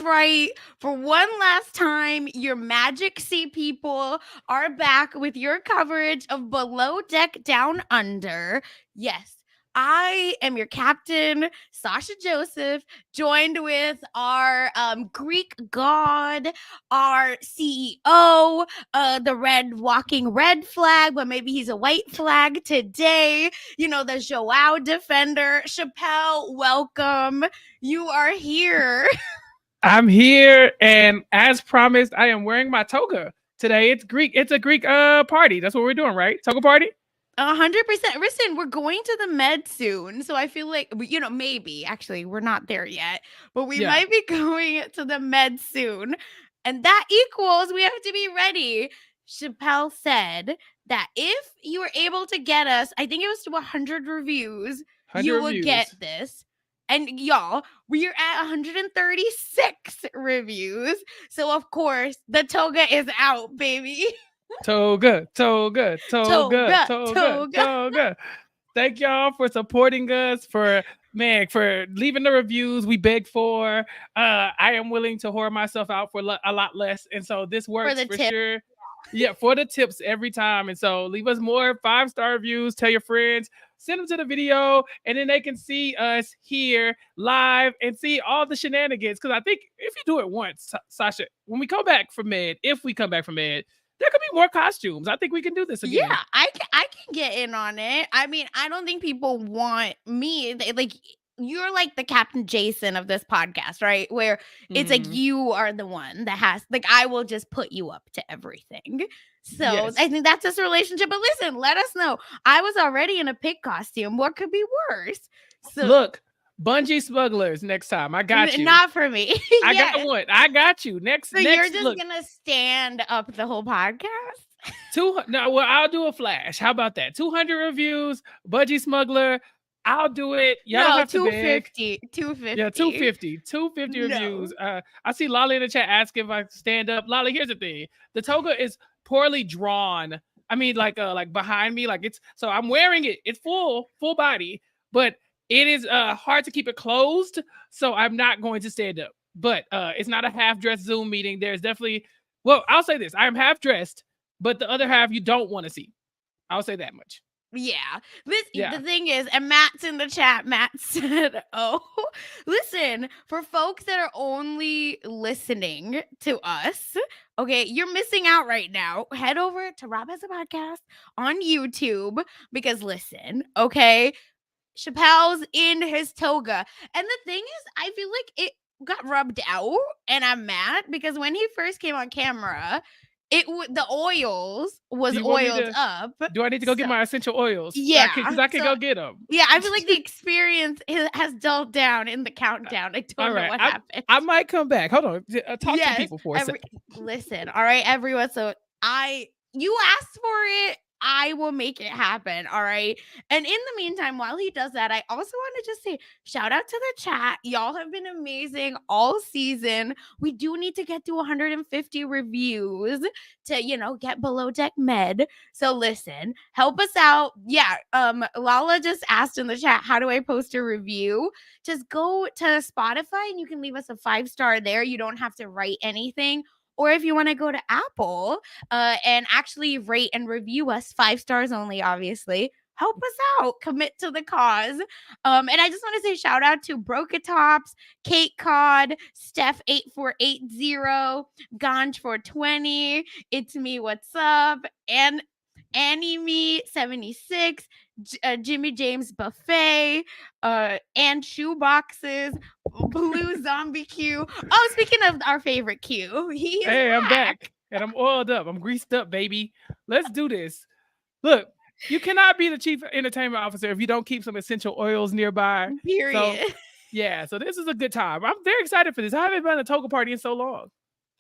right. For one last time, your Magic Sea people are back with your coverage of Below Deck Down Under. Yes, I am your captain, Sasha Joseph, joined with our Greek god, our CEO, the walking red flag, but maybe he's a white flag today. The Joao defender, Chappell. Welcome. You are here. I'm here, and as promised, I am wearing my toga today. It's Greek. It's a Greek party. That's what we're doing, right? Toga party. 100%. Listen, we're going to the Med soon, so I feel like maybe actually we're not there yet, but we Yeah. might be going to the Med soon, and that equals we have to be ready. Chappelle said that if you were able to get us, I think it was to 100 reviews, 100 you would reviews. get this. And y'all, we are at 136 reviews. So, of course, the toga is out, baby. Toga. Thank y'all for supporting us, for leaving the reviews we begged for. I am willing to whore myself out for a lot less. And so this works for sure. Yeah, for the tips every time. And so leave us more 5-star reviews. Tell your friends. Send them to the video, and then they can see us here live and see all the shenanigans. Because I think if you do it once, Sasha, when we come back from Med, there could be more costumes. I think we can do this again. Yeah, I can get in on it. I mean, I don't think people want me. You're like the Captain Jason of this podcast, right? Where it's like you are the one that has, I will just put you up to everything. So yes. I think that's this relationship. But listen, let us know. I was already in a pig costume. What could be worse? So look, bungee smugglers next time. I got you. Not for me. I got one. I got you. So you're just gonna stand up the whole podcast? I'll do a flash. How about that? 200 reviews, bungee smuggler. I'll do it. Y'all don't have 250. 250. Yeah, 250. 250 reviews. I see Lolly in the chat asking if I stand up. Lolly, here's the thing. The toga is poorly drawn. I mean, like behind me, so I'm wearing it. It's full body, but it is hard to keep it closed. So I'm not going to stand up. But it's not a half-dressed Zoom meeting. There's definitely, I'll say this. I am half-dressed, but the other half you don't want to see. I'll say that much. Yeah. The thing is, and Matt's in the chat. Matt said, listen, for folks that are only listening to us, okay, you're missing out right now. Head over to Rob Has a Podcast on YouTube because listen, okay, Chappelle's in his toga. And the thing is, I feel like it got rubbed out and I'm mad because when he first came on camera, the oils was oiled up. Do I need to go get my essential oils? Yeah, because I can go get them. Yeah, I feel like the experience has dulled down in the countdown. I don't know what happened. I might come back. Hold on, talk to people for a second. Listen, all right, everyone. So you asked for it. I will make it happen. All right. And in the meantime, while he does that, I also want to just say shout out to the chat. Y'all have been amazing all season. We do need to get to 150 reviews to, get Below Deck Med. So listen, help us out. Yeah. Lala just asked in the chat, how do I post a review? Just go to Spotify and you can leave us a 5-star there. You don't have to write anything. Or if you want to go to Apple and actually rate and review us 5 stars only, obviously, help us out. Commit to the cause. And I just want to say shout out to Brokatops, Kate Cod, Steph8480, Ganj420, It's Me, What's Up, and Annie Me 76, Jimmy James Buffet, and Shoeboxes, Blue Zombie Q. Oh, speaking of our favorite Q, I'm back and I'm oiled up. I'm greased up, baby. Let's do this. Look, you cannot be the chief entertainment officer if you don't keep some essential oils nearby. Period. So this is a good time. I'm very excited for this. I haven't been to a toga party in so long.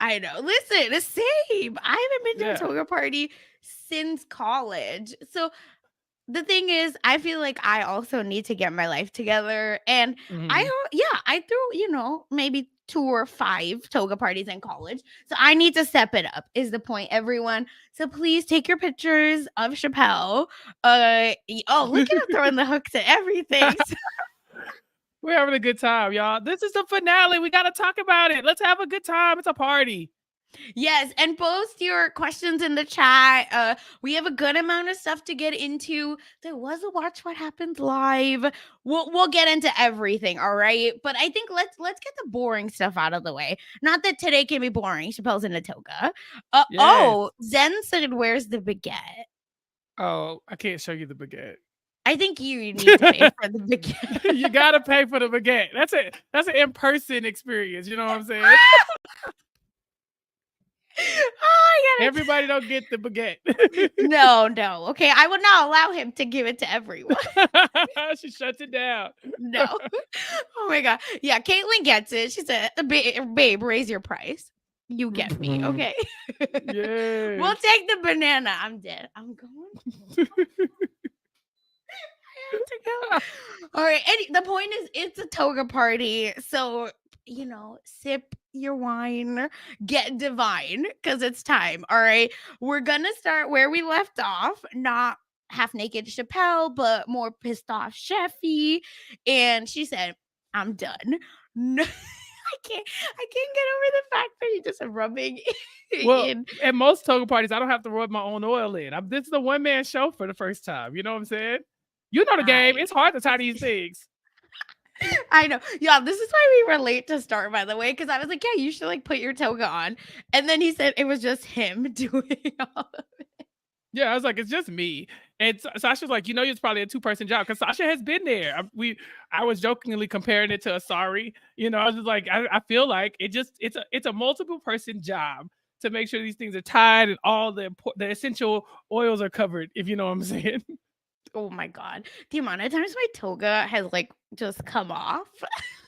I know. Listen, the same. I haven't been to a toga party since college. So the thing is, I feel like I also need to get my life together. And I threw, maybe 2 or 5 toga parties in college. So I need to step it up is the point, everyone. So please take your pictures of Chappelle. Look at him throwing the hooks at everything. We're having a good time, y'all. This is the finale. We got to talk about it. Let's have a good time. It's a party. Yes, and post your questions in the chat. We have a good amount of stuff to get into. There was a Watch What Happens live. We'll get into everything, all right? But I think let's get the boring stuff out of the way. Not that today can be boring. Chappelle's in a toga. Yes. Oh, Zen said, "Where's the baguette?" Oh, I can't show you the baguette. I think you need to pay for the baguette. You gotta pay for the baguette. That's an in-person experience. You know what I'm saying? Everybody don't get the baguette. No. Okay, I would not allow him to give it to everyone. She shuts it down. No. Oh my god. Yeah, Caitlin gets it. She said, "Babe, raise your price. You get me, okay?" Yes. We'll take the banana. I'm dead. I'm going. I have to go. All right. The point is, it's a toga party, so sip your wine, get divine, because it's time. All right. We're gonna start where we left off, not half naked Chappelle, but more pissed off Sheffy. And she said, "I'm done." No, I can't get over the fact that he just rubbing Well, in. at most toga parties, I don't have to rub my own oil in. This is a one-man show for the first time. You know what I'm saying? You know the game. It's hard to tie these things. I know. Yeah, this is why we were late to start, by the way, because I was like, yeah, you should like put your toga on. And then he said it was just him doing all of it. Yeah, I was like, it's just me. And Sasha's like, it's probably a 2-person job because Sasha has been there. I was jokingly comparing it to a sorry. I was just like, I feel like it's a multiple person job to make sure these things are tied and all the essential oils are covered, if you know what I'm saying. Oh my god. The amount of times my toga has like just come off.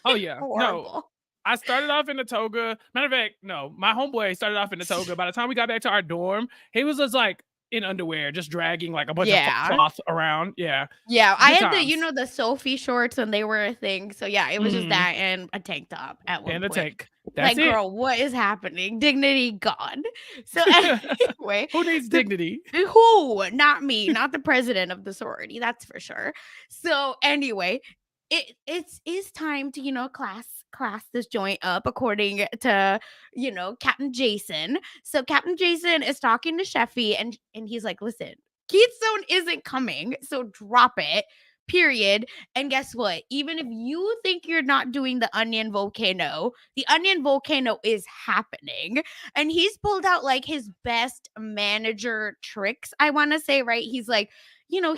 Oh yeah. Horrible. No. I started off in the toga. Matter of fact, no, my homeboy started off in the toga. By the time we got back to our dorm, he was just like in underwear, just dragging like a bunch of cloth around. Yeah. Yeah. I had the Sophie shorts and they were a thing. So yeah, it was just that and a tank top at one point. And a tank. That's like, girl, what is happening? Dignity gone. So anyway. Who needs dignity? Who? Not me. Not the president of the sorority. That's for sure. So anyway, it's time to class this joint up according to Captain Jason. So Captain Jason is talking to Sheffy and he's like, listen, Keystone isn't coming, so drop it, period. And guess what? Even if you think you're not doing the onion volcano is happening. And he's pulled out like his best manager tricks, I want to say, right? He's like,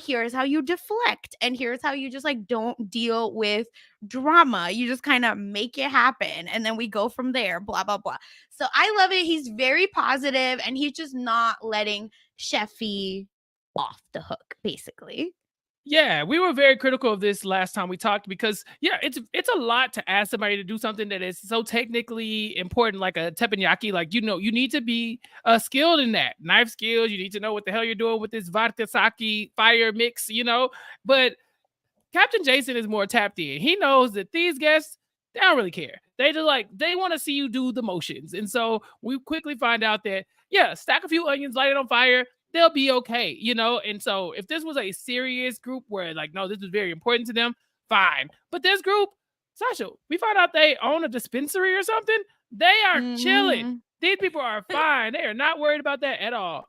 here's how you deflect and here's how you just like don't deal with drama. You just kind of make it happen and then we go from there, blah blah blah. So I love it. He's very positive and he's just not letting Sheffy off the hook, basically. Yeah, we were very critical of this last time we talked because it's a lot to ask somebody to do something that is so technically important, like a teppanyaki. Like, you need to be skilled in that. Knife skills, you need to know what the hell you're doing with this vodka sake fire mix, But Captain Jason is more tapped in. He knows that these guests, they don't really care. They just they want to see you do the motions. And so we quickly find out that, stack a few onions, light it on fire, they'll be okay, And so if this was a serious group where like, no, this is very important to them, fine. But this group, Sasha, we found out they own a dispensary or something. They are chilling. These people are fine. They are not worried about that at all.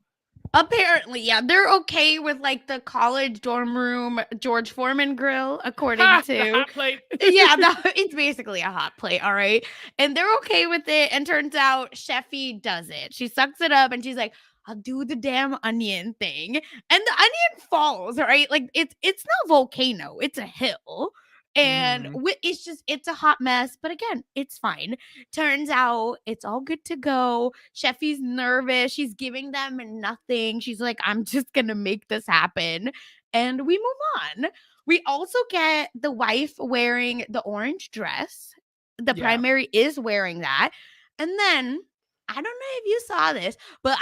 Apparently, yeah, they're okay with like the college dorm room George Foreman grill, according to the hot plate. Yeah, it's basically a hot plate, all right. And they're okay with it. And turns out Sheffy does it. She sucks it up and she's like, I'll do the damn onion thing. And the onion falls, right? Like it's not a volcano, it's a hill. And it's a hot mess, but again, it's fine. Turns out it's all good to go. Sheffy's nervous. She's giving them nothing. She's like, I'm just going to make this happen. And we move on. We also get the wife wearing the orange dress. The primary is wearing that. And then, I don't know if you saw this, but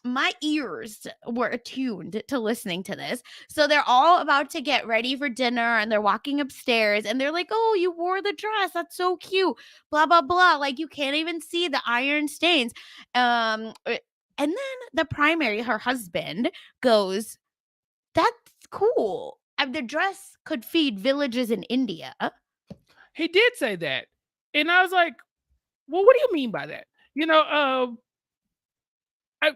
my ears were attuned to listening to this. So they're all about to get ready for dinner and they're walking upstairs and they're like, oh, you wore the dress. That's so cute. Blah, blah, blah. Like you can't even see the iron stains. And then the primary, her husband, goes, that's cool. The dress could feed villages in India. he did say that. And I was like, well, what do you mean by that? You know, I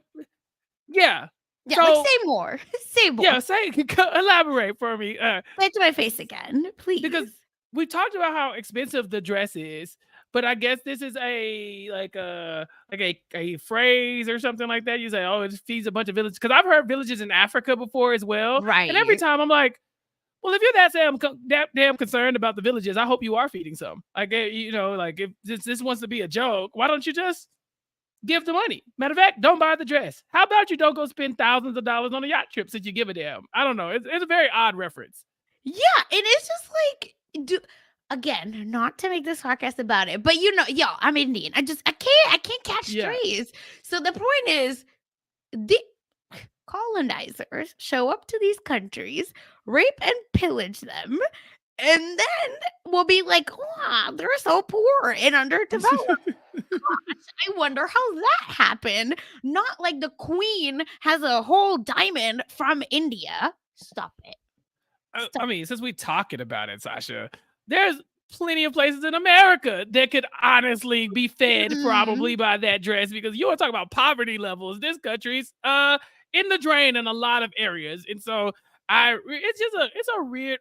yeah. Yeah, like, So say more. Say more. yeah, say elaborate for me. Say it to my face again, Because please. we talked about how expensive the dress is, but I guess this is a a phrase or something like that. You say, "Oh, it feeds a bunch of villages." Because I've heard villages in Africa before as well, and every Right. time I'm like, "Well, if you're that damn concerned about the villages, I hope you are feeding some." Like, you know, like if this wants to be a joke, why don't you just give the money? Matter of fact, don't buy the dress. How about you don't go spend thousands of dollars on a yacht trip since you give a damn? I don't know. It's a very odd reference. Yeah, and it's just like, again, not to make this podcast about it, but yo, I'm Indian. I can't catch Yeah. strays. So the point is, the colonizers show up to these countries, rape and pillage them, and then we'll be like, "Wow, they're so poor and underdeveloped." Gosh, I wonder how that happened. Not like the queen has a whole diamond from India. Stop it. I mean, since we're talking about it, Sasha, there's plenty of places in America that could honestly be fed probably by that dress, because you want to talk about poverty levels. This country's in the drain in a lot of areas, and so it's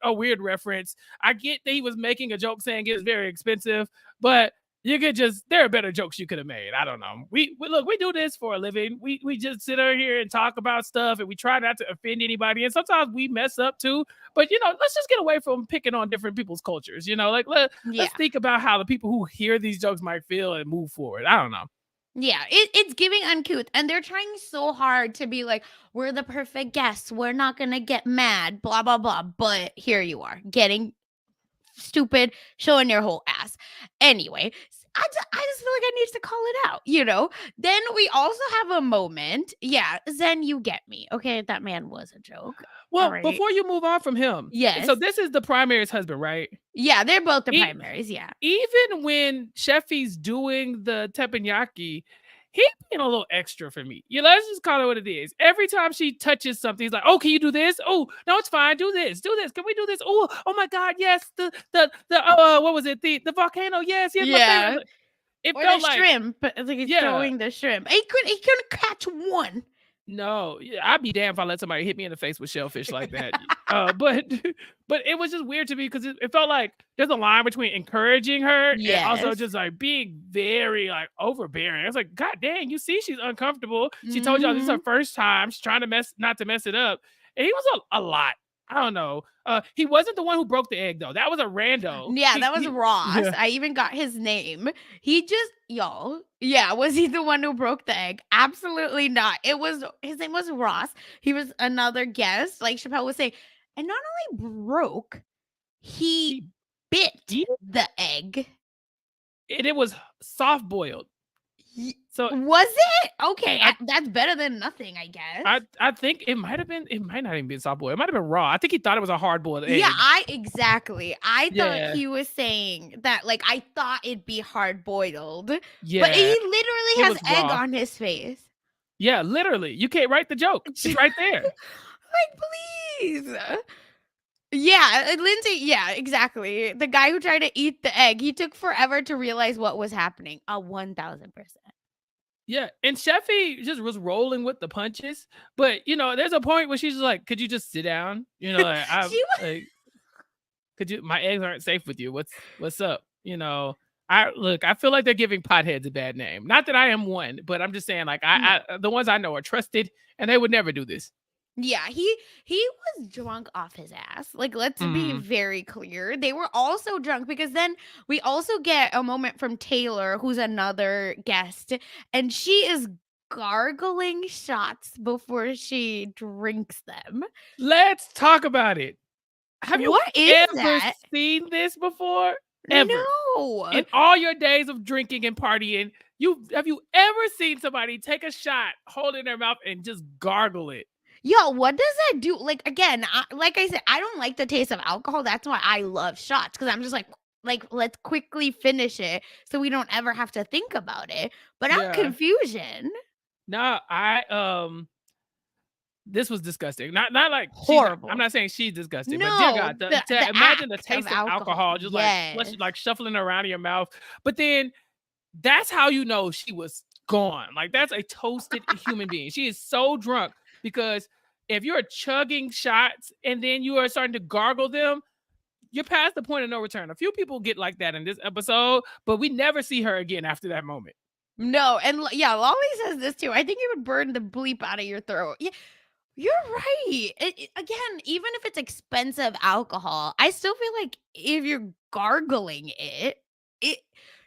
a weird reference. I get that he was making a joke saying it's very expensive, but you could just there are better jokes you could have made. I don't know. We look, we do this for a living. We just sit over here and talk about stuff, and we try not to offend anybody, and sometimes we mess up too. But let's just get away from picking on different people's cultures. Like Yeah. let's think about how the people who hear these jokes might feel and move forward. I don't know. Yeah, it's giving uncouth, and they're trying so hard to be like, we're the perfect guests. We're not gonna get mad, blah blah blah. But here you are, getting stupid, showing your whole ass. Anyway, I just feel like I need to call it out. Then we also have a moment. Yeah, Zen, you get me. Okay, that man was a joke. All Well, right. before you move on from him, Yes. so this is the primary's husband, right? Yeah, they're both the primaries. Yeah. Even when Sheffy's doing the teppanyaki, he's being a little extra for me. Let's just call it what it is. Every time she touches something, he's like, "Oh, can you do this? Oh, no, it's fine. Do this. Do this. Can we do this? Oh my God, yes. The what was it? The volcano? Yes, yes, my Yeah. favorite." It Or felt the like shrimp. Like he's throwing the shrimp. He couldn't catch one. No, I'd be damned if I let somebody hit me in the face with shellfish like that. But but it was just weird to me because it felt like there's a line between encouraging her and also Yes. just like being very like overbearing. I was like, God dang, you see she's uncomfortable. She told y'all this is her first time. She's trying to not to mess it up. And he was a lot. I don't know. He wasn't the one who broke the egg though. That was a rando. Yeah, that was Ross. Yeah. I even got his name. He just y'all. Yeah, was he the one who broke the egg? Absolutely not. His name was Ross. He was another guest, like Chappelle was saying. And not only broke, he bit the egg. And it was soft boiled. So was it? Okay, that's better than nothing, I guess. I think it might not even be soft boiled. It might have been raw. I think he thought it was a hard boiled egg. Yeah, exactly. I thought he was saying that, like, I thought it'd be hard boiled. Yeah. But he literally has egg raw on his face. Yeah, literally. You can't write the joke. It's right there. Like, please. Yeah, Lindsay, yeah, exactly. The guy who tried to eat the egg, he took forever to realize what was happening. 1000%. Yeah, and Sheffy just was rolling with the punches, but there's a point where she's like, "Could you just sit down?" Could you? My eggs aren't safe with you. What's up? I feel like they're giving potheads a bad name. Not that I am one, but I'm just saying, like, the ones I know are trusted, and they would never do this. Yeah, he was drunk off his ass. Like, let's be very clear. They were also drunk because then we also get a moment from Taylor, who's another guest, and she is gargling shots before she drinks them. Let's talk about it. Have you ever seen this before? Ever? No. In all your days of drinking and partying, have you ever seen somebody take a shot, hold it in their mouth, and just gargle it? Yo, what does that do? Like, again, like I said, I don't like the taste of alcohol. That's why I love shots, because I'm just like, let's quickly finish it so we don't ever have to think about it. But I'm confusion. No, this was disgusting. Not like Horrible. I'm not saying she's disgusting, but dear No, God, the imagine the act of taste of alcohol just Yes. like shuffling around in your mouth. But then that's how you know she was gone. Like that's a toasted human being. She is so drunk because if you're chugging shots and then you are starting to gargle them, you're past the point of no return. A few people get like that in this episode, but we never see her again after that moment. No, and yeah, Lolly says this too. I think it would burn the bleep out of your throat. Yeah, you're right. Again, even if it's expensive alcohol, I still feel like if you're gargling it,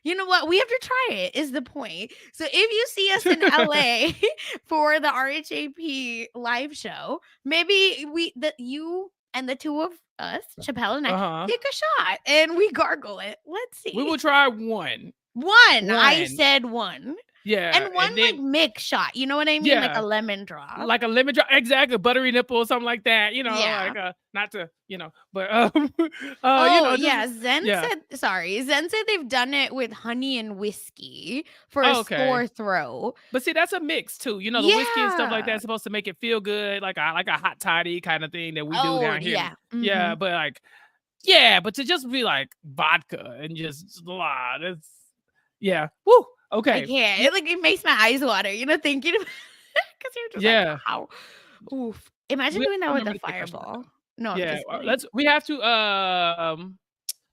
you know what? We have to try it, is the point. So if you see us in LA for the RHAP live show, maybe you and the two of us, Chappell and I, take a shot and we gargle it. Let's see. We will try one. I said one. Yeah. And one like mix shot. You know what I mean? Yeah. Like a lemon drop. Like a lemon drop. Exactly. Buttery nipple, something like that. You know, like not to, you know, but you know, yeah. Zen said they've done it with honey and whiskey for a sore throat. But see, that's a mix too. You know, the whiskey and stuff like that is supposed to make it feel good, like a hot toddy kind of thing that we do down here. Yeah. Mm-hmm. Yeah, but like, but to just be like vodka and just blah, that's woo. Okay. I can't. It makes my eyes water, you know, thinking about it. Because you're just like, wow. Oof. Imagine doing that with a fireball. No, we have to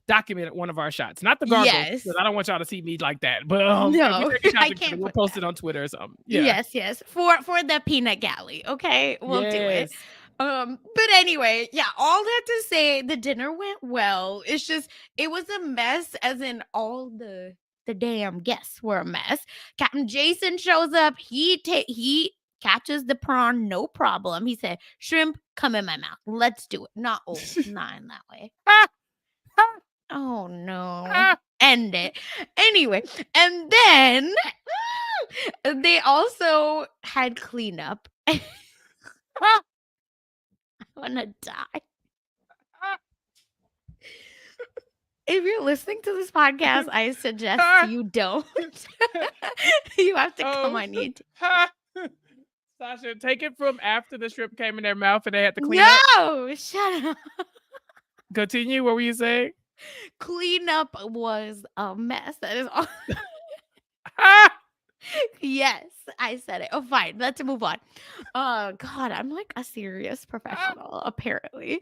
document one of our shots. Not the gargle. Yes. I don't want y'all to see me like that. But no, I can't. We'll post it on Twitter or something. Yeah. Yes. For the peanut galley. Okay. We'll do it. But anyway, all that to say, the dinner went well. It's just, it was a mess, as in all the damn guests were a mess. Captain Jason shows up. He catches the prawn, no problem. He said, "Shrimp, come in my mouth. Let's do it." Not in that way. Oh no. End it. Anyway, and then they also had cleanup. I wanna die. If you're listening to this podcast, I suggest you don't. You have to come on YouTube. Sasha, take it from after the shrimp came in their mouth and they had to clean up. No, shut up. Continue. What were you saying? Cleanup was a mess. That is all. Yes, I said it. Oh, fine. Let's move on. Oh, God, I'm like a serious professional, apparently.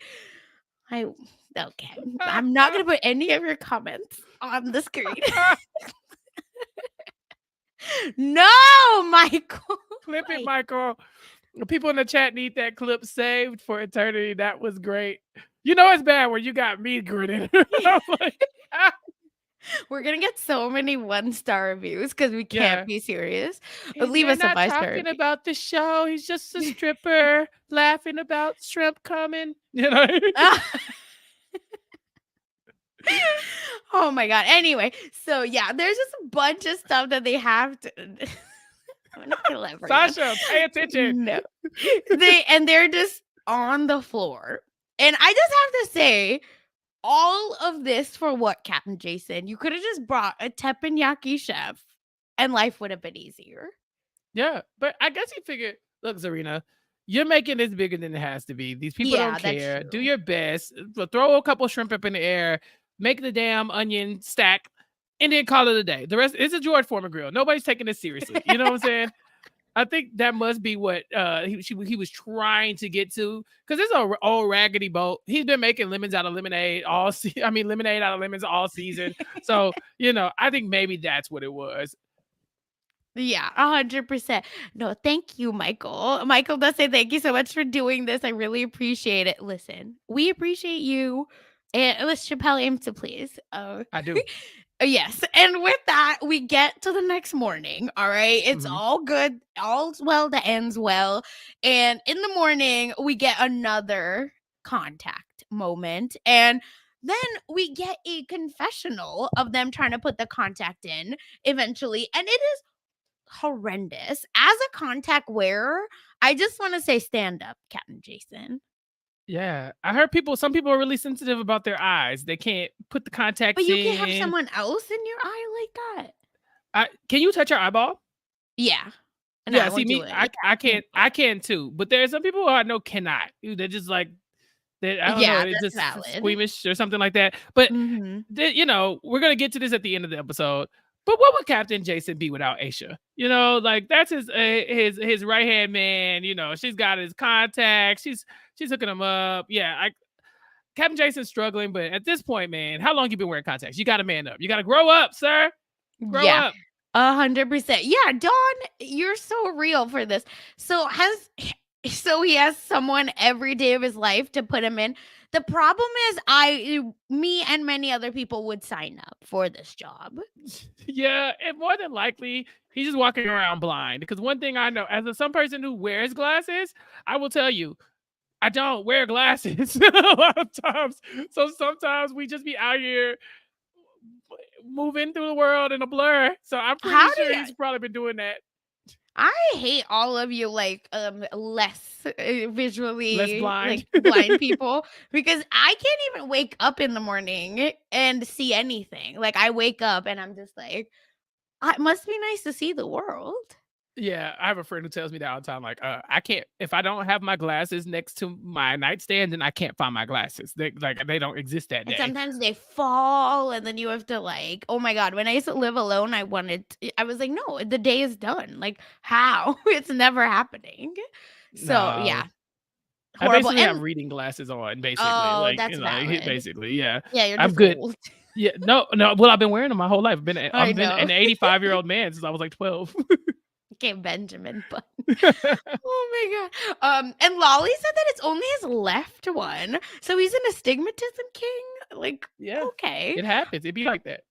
Okay. I'm not going to put any of your comments on the screen. No, Michael. Clip it, Michael. People in the chat need that clip saved for eternity. That was great. You know it's bad when you got me grinning. We're gonna get so many 1-star reviews because we can't be serious. But leave us a 5-star. Talking about the show. He's just a stripper laughing about shrimp coming. You know. Oh my God. Anyway, so there's just a bunch of stuff that they have to. I'm not gonna let Sasha, pay attention. No, they're just on the floor, and I just have to say, all of this for what, Captain Jason? You could have just brought a teppanyaki chef, and life would have been easier. Yeah, but I guess he figured, look, Zarina, you're making this bigger than it has to be. These people don't care. Do your best. Throw a couple shrimp up in the air. Make the damn onion stack. And then call it a day. The rest is a George Foreman grill. Nobody's taking this seriously. You know what I'm saying? I think that must be what he was trying to get to. Because it's an old raggedy boat. He's been making lemons out of lemonade lemonade out of lemons all season. So, I think maybe that's what it was. Yeah, 100%. No, thank you, Michael. Michael does say thank you so much for doing this. I really appreciate it. Listen, we appreciate you. And let's Chappell aim to please. I do. Yes. And with that, we get to the next morning. All right. It's all good. All's well that ends well. And in the morning, we get another contact moment. And then we get a confessional of them trying to put the contact in eventually. And it is horrendous. As a contact wearer, I just want to say stand up, Captain Jason. Yeah, I heard some people are really sensitive about their eyes. They can't put the contacts in. But you can have someone else in your eye like that. Can you touch your eyeball? Yeah. No, Yeah, I see won't do me, it. I Yeah, can't, I can too, but there are some people who I know cannot. They're just like I don't know, yeah, they're that's just valid. squeamish or something like that. But Mhm. we're gonna get to this at the end of the episode. But what would Captain Jason be without Aisha? Like that's his right hand man. She's got his contacts. She's hooking him up. Yeah, Captain Jason's struggling, but at this point, man, how long you been wearing contacts? You got to man up. You got to grow up, sir. Grow Yeah, up. 100%. Yeah, Dawn, you're so real for this. So so he has someone every day of his life to put him in. The problem is me and many other people would sign up for this job. Yeah, and more than likely, he's just walking around blind. Because one thing I know, as some person who wears glasses, I will tell you, I don't wear glasses a lot of times. So sometimes we just be out here moving through the world in a blur. So I'm How pretty do sure you he's probably been doing that. I hate all of you less Less visually blind. blind people because I can't even wake up in the morning and see anything. Like I wake up and I'm just like, it must be nice to see the world. Yeah, I have a friend who tells me that all the time. Like, I can't if I don't have my glasses next to my nightstand, then I can't find my glasses. They don't exist that And day. sometimes they fall and then you have to oh my God, when I used to live alone, I was like, no, the day is done. Like how? It's never happening. So No, yeah, I horrible. basically have And reading glasses on, basically. oh, Like, that's valid. basically, yeah. Yeah, you're I'm just good. old. Yeah, no, no. Well, I've been wearing them my whole life. I I've been know. an 85-year-old man since I was like 12. Okay, Benjamin Button. Oh my god. And Lolly said that it's only his left one. So he's an astigmatism king? Like, Yeah, okay. it happens. It'd be like that.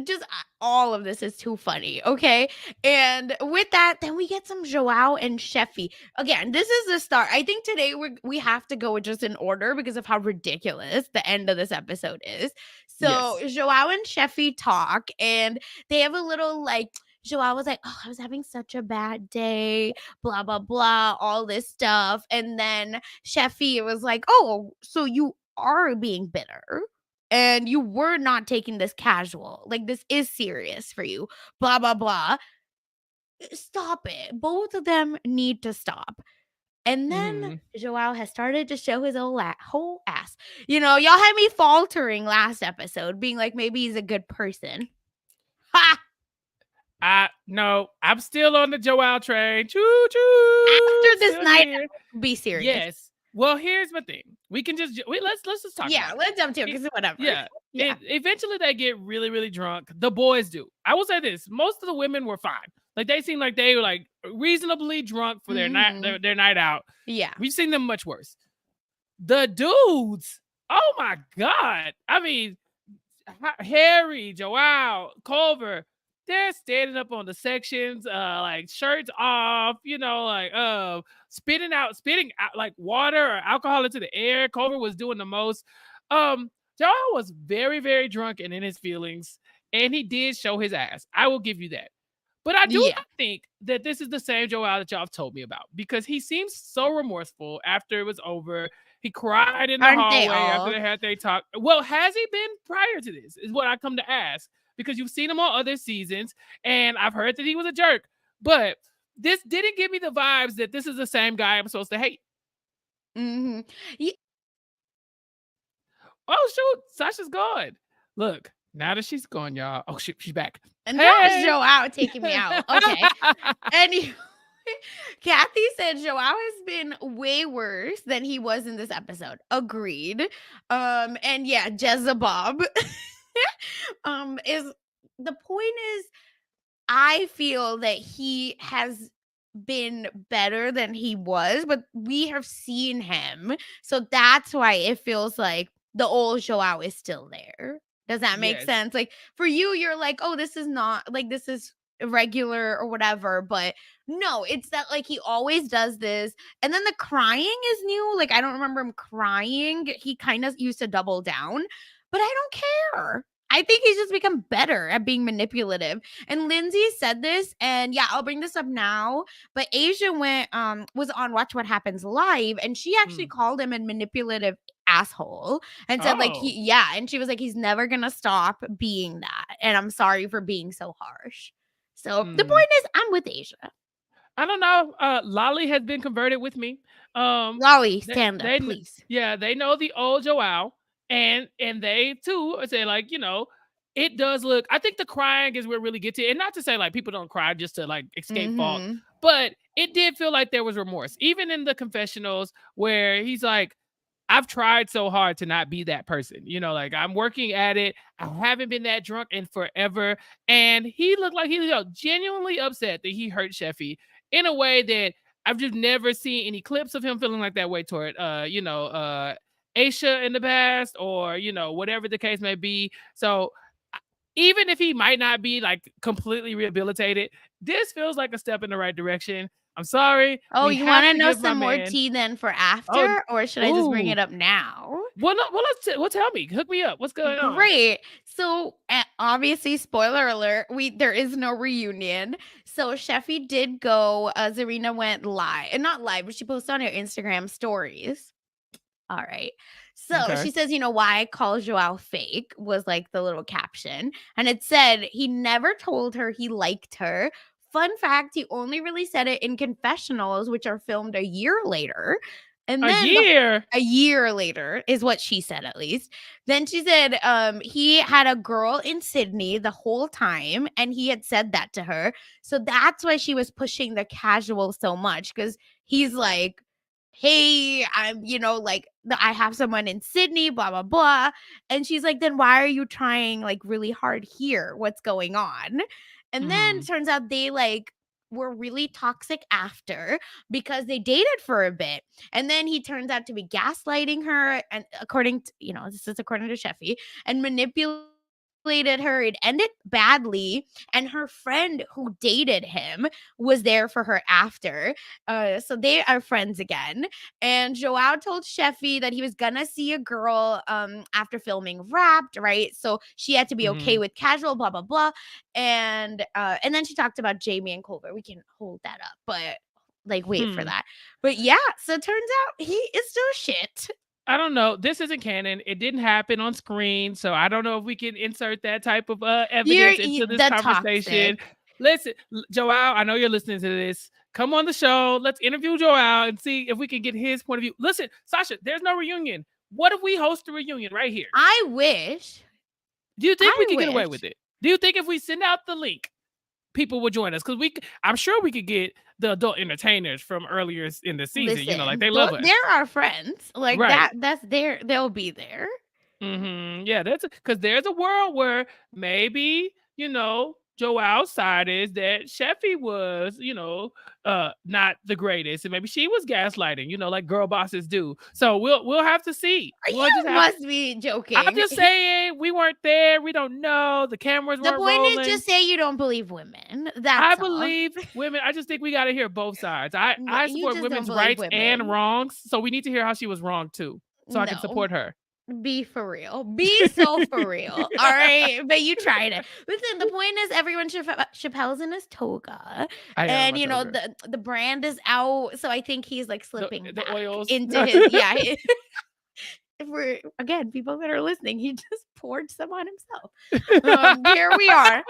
Just all of this is too funny. Okay. And with that, then we get some Joao and Sheffy. Again, this is the start. I think today we have to go just in order because of how ridiculous the end of this episode is. So Yes. Joao and Sheffy talk and they have a little Joao was like, oh, I was having such a bad day, blah, blah, blah, all this stuff. And then Sheffy was like, oh, so you are being bitter and you were not taking this casual. Like, this is serious for you, blah, blah, blah. Stop it. Both of them need to stop. And then Hmm. Joao has started to show his whole ass. Y'all had me faltering last episode, being like, maybe he's a good person. Ha! No, I'm still on the Joel train. Choo choo. After this Still night, here. be serious. Yes. Well, here's my thing. We can let's just talk Yeah, about let's jump to it it. because whatever. Yeah. Yeah. Eventually they get really, really drunk. The boys do. I will say this: most of the women were fine. Like they seemed like they were like reasonably drunk for their night their night out. Yeah. We've seen them much worse. The dudes. Oh my god! I mean, Harry, Joao, Culver, they're standing up on the sections, like shirts off, spitting out like water or alcohol into the air. Culver was doing the most. Joao was very, very drunk and in his feelings, and he did show his ass. I will give you that. But I do not think that this is the same Joao that y'all have told me about because he seems so remorseful after it was over. He cried in the hallway after they had their talk. Well, has he been prior to this? Is what I come to ask because you've seen him on other seasons, and I've heard that he was a jerk. But this didn't give me the vibes that this is the same guy I'm supposed to hate. Mm-hmm. Oh shoot, Sasha's gone. Look, now that she's gone, y'all. Oh shit, she's back. And that was Joao taking me out. Okay. Anyway, Kathy said Joao has been way worse than he was in this episode. Agreed. And yeah, Jezebub. Is the point is I feel that he has been better than he was, but we have seen him. So that's why it feels like the old Joao is still there. Does that make sense? Like for you, you're like, oh, this is not like this is irregular or whatever, but no, it's that like he always does this. And then the crying is new. Like I don't remember him crying. He kind of used to double down, but I don't care. I think he's just become better at being manipulative. And Lindsay said this, and yeah, I'll bring this up now. But Asia was on Watch What Happens Live, and she actually called him a manipulative asshole and said and she was like, he's never gonna stop being that. And I'm sorry for being so harsh. So the point is I'm with Asia. I don't know. Lolly has been converted with me. Lolly, They, stand up, they, please. yeah, they know the old Joao, and they too say like, it does look. I think the crying is where it really gets it, and not to say like people don't cry just to like escape fault, Mm-hmm. but it did feel like there was remorse, even in the confessionals where he's like, I've tried so hard to not be that person. Like I'm working at it. I haven't been that drunk in forever. And he looked like he was genuinely upset that he hurt Sheffy in a way that I've just never seen any clips of him feeling like that way toward Aisha in the past, or whatever the case may be. So even if he might not be like completely rehabilitated, this feels like a step in the right direction. I'm sorry. Oh, We you have wanna to know give my some more man. tea then for Oh, after, or should I just bring ooh. it up now? Well, no, well, tell me. Hook me up. What's going on? Great. So, obviously, spoiler alert, there is no reunion. So Sheffy did go. Zarina went live, and not live, but she posted on her Instagram stories. All right. So Okay. she says, why I call Joao fake was like the little caption. And it said he never told her he liked her. Fun fact, he only really said it in confessionals, which are filmed a year later. And A then year? a year later is what she said, at least. Then she said he had a girl in Sydney the whole time, and he had said that to her. So that's why she was pushing the casual so much, because he's like, hey, like I have someone in Sydney, blah, blah, blah. And she's like, then why are you trying like really hard here? What's going on? And then Mhm. turns out they like were really toxic after, because they dated for a bit. And then he turns out to be gaslighting her. And according to, this is according to Sheffy, and manipulated her. It ended badly. And her friend who dated him was there for her after. So they are friends again. And Joao told Sheffy that he was gonna see a girl after filming Wrapped, right? So she had to be okay Mhm. with casual, blah blah blah. And then she talked about Jamie and Culver. We can hold that up, but like wait for Hmm. that. But yeah, so it turns out he is still shit. I don't know. This isn't canon. It didn't happen on screen, so I don't know if we can insert that type of evidence into this The conversation. toxic. Listen, Joao, I know you're listening to this. Come on the show. Let's interview Joao and see if we can get his point of view. Listen, Sasha, there's no reunion. What if we host a reunion right here? I wish. Do you think we I could get away with wish. it? Do you think if we send out the link, people would join us? Because I'm sure we could get the adult entertainers from earlier in the season. Like Listen, they love us, they're our friends. Like right? that's their they'll be there. Yeah, that's because there's a world where maybe Joe outside is that Sheffy was not the greatest, and maybe she was gaslighting, like girl bosses do. So we'll have to see. We'll just You have. must be I'm joking. just saying we weren't there. We don't know. The cameras The weren't point is, rolling. just say you don't believe women. I That's all. believe women. I just think we got to hear both sides. I You support just don't women's believe rights and women. wrongs, so we need to hear how she was wrong too, so I can No. support her. Be for real. Be so for real. All right. But you tried it. Listen, the point is everyone Chappelle's in his toga. I am And my toga. the brand is out. So I think he's like slipping The back oils. into his if we're again people that are listening, he just poured some on himself. Here we are.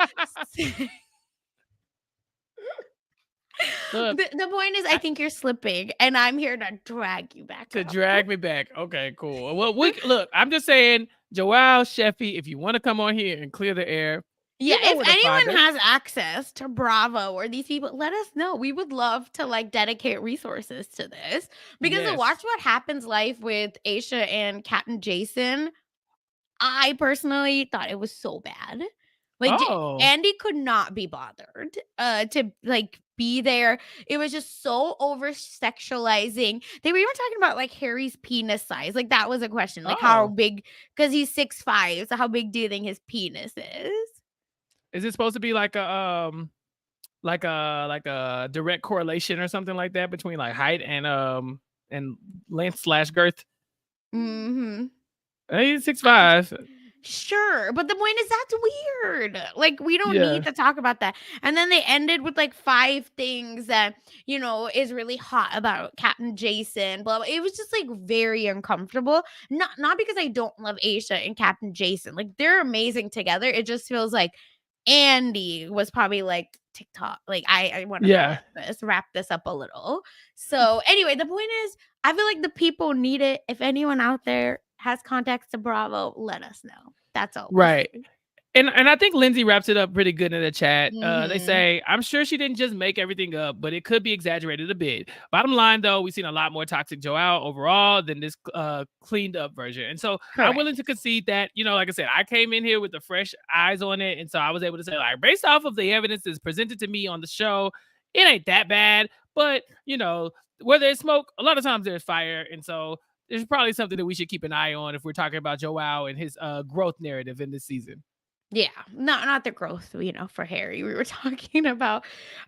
Look, The point is, I think you're slipping, and I'm here to drag you back to up. drag me back. Okay, cool. Well, look. I'm just saying, Joelle, Sheffy, if you want to come on here and clear the air, Yeah, you know if where to find anyone us. has access to Bravo or these people, let us know. We would love to like dedicate resources to this, because to watch Yes. what happens live with Aisha and Captain Jason, I personally thought it was so bad. Like Oh. Andy could not be bothered to like be there. It was just so over sexualizing. They were even talking about like Harry's penis size. Like that was a question. Like how Oh. big, because he's 6'5", so how big do you think his penis is? Is it supposed to be like a direct correlation or something like that between like height and length/girth? Mhm. He's I 6'5". Sure, but the point is that's weird. Like we don't Yeah. need to talk about that. And then they ended with like 5 things that, is really hot about Captain Jason, blah, blah. It was just like very uncomfortable. Not because I don't love Aisha and Captain Jason. Like they're amazing together. It just feels like Andy was probably like, TikTok, like, I want to wrap this up a little. So anyway, the point is, I feel like the people need it. If anyone out there has contacts to Bravo, let us know. That's all. Right. And I think Lindsay wraps it up pretty good in the chat. They Mm-hmm. say, I'm sure she didn't just make everything up, but it could be exaggerated a bit. Bottom line, though, we've seen a lot more toxic Joelle overall than this cleaned up version. And so I'm willing to concede that, like I said, I came in here with the fresh eyes on it. And so I was able to say, like, based off of the evidence that's presented to me on the show, it ain't that bad. But, where there's smoke, a lot of times there's fire. And so there's probably something that we should keep an eye on if we're talking about Joelle and his growth narrative in this season. Yeah, not the growth, for Harry we were talking about.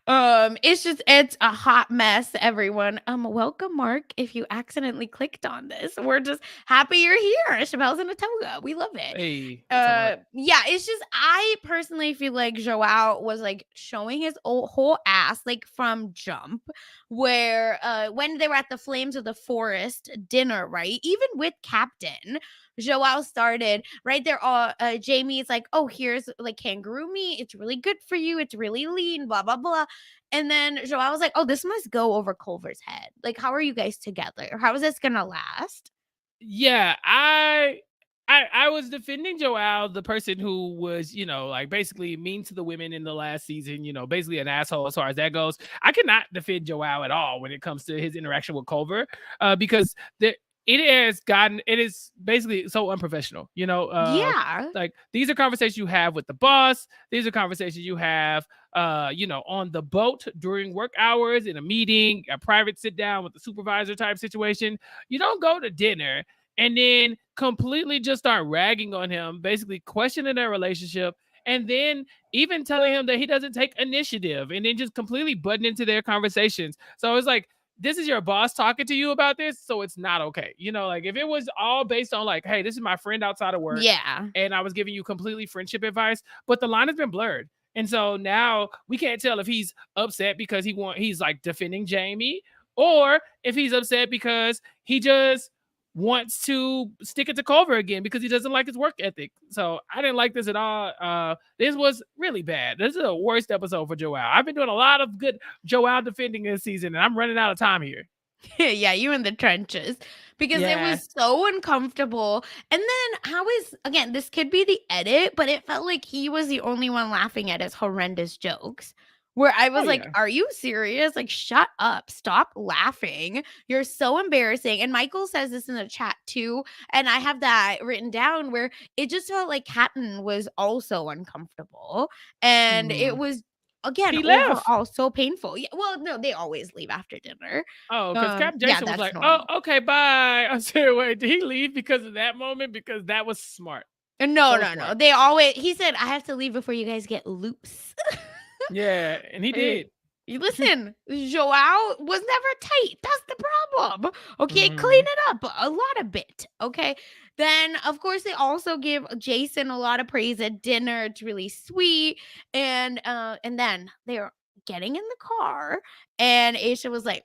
It's a hot mess, everyone. Welcome, Mark. If you accidentally clicked on this, we're just happy you're here. Chappell's in a toga. We love it. Hey. Yeah, it's just, I personally feel like Joelle was like showing his whole ass like from jump, where when they were at the Flames of the Forest dinner, right? Even with Captain, Joelle started right there. Jamie is like, oh, here's like kangaroo meat. It's really good for you. It's really lean, blah, blah, blah. And then Joelle was like, oh, this must go over Culver's head. Like, how are you guys together? How is this going to last? Yeah, I was defending Joelle, the person who was, like basically mean to the women in the last season, basically an asshole as far as that goes. I cannot defend Joelle at all when it comes to his interaction with Culver, because it is basically so unprofessional, Yeah. Like, these are conversations you have with the boss. These are conversations you have, on the boat during work hours, in a meeting, a private sit down with the supervisor type situation. You don't go to dinner and then completely just start ragging on him, basically questioning their relationship, and then even telling him that he doesn't take initiative, and then just completely butting into their conversations. So it's like, this is your boss talking to you about this, so it's not okay. Like, if it was all based on like, hey, this is my friend outside of work, and I was giving you completely friendship advice, but the line has been blurred. And so now we can't tell if he's upset because he's like defending Jamie, or if he's upset because he just wants to stick it to Culver again because he doesn't like his work ethic. So I didn't like this at all. This was really bad. This is the worst episode for Joelle. I've been doing a lot of good Joelle defending this season, and I'm running out of time here. Yeah, you in the trenches, because it was so uncomfortable. And then again, this could be the edit, but it felt like he was the only one laughing at his horrendous jokes, where I was like, are you serious? Like, shut up. Stop laughing. You're so embarrassing. And Michael says this in the chat too. And I have that written down, where it just felt like Captain was also uncomfortable. And it was, again, overall so painful. Yeah, well, no, they always leave after dinner. Oh, because Captain Jason was like, normal. Oh, okay, bye. I said, wait, did he leave because of that moment? Because that was smart. No. They always, he said, I have to leave before you guys get loose. Yeah, and he did. Listen, Joelle was never tight. That's the problem. Okay, clean it up a lot of bit. Okay. Then, of course, they also give Jason a lot of praise at dinner. It's really sweet. And then they're getting in the car, and Aisha was like,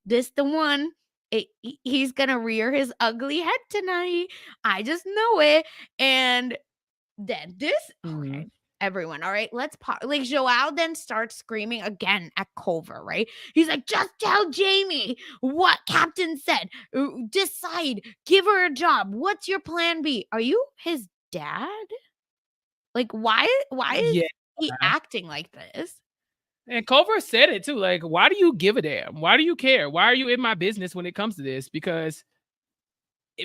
this the one. He's gonna rear his ugly head tonight. I just know it. And then this, okay. Everyone, all right, let's pause. Like, Joelle then starts screaming again at Culver, right? He's like, just tell Jamie what Captain said. Decide. Give her a job. What's your plan B? Are you his dad? Like, why is he acting like this? And Culver said it too. Like, why do you give a damn? Why do you care? Why are you in my business when it comes to this? Because,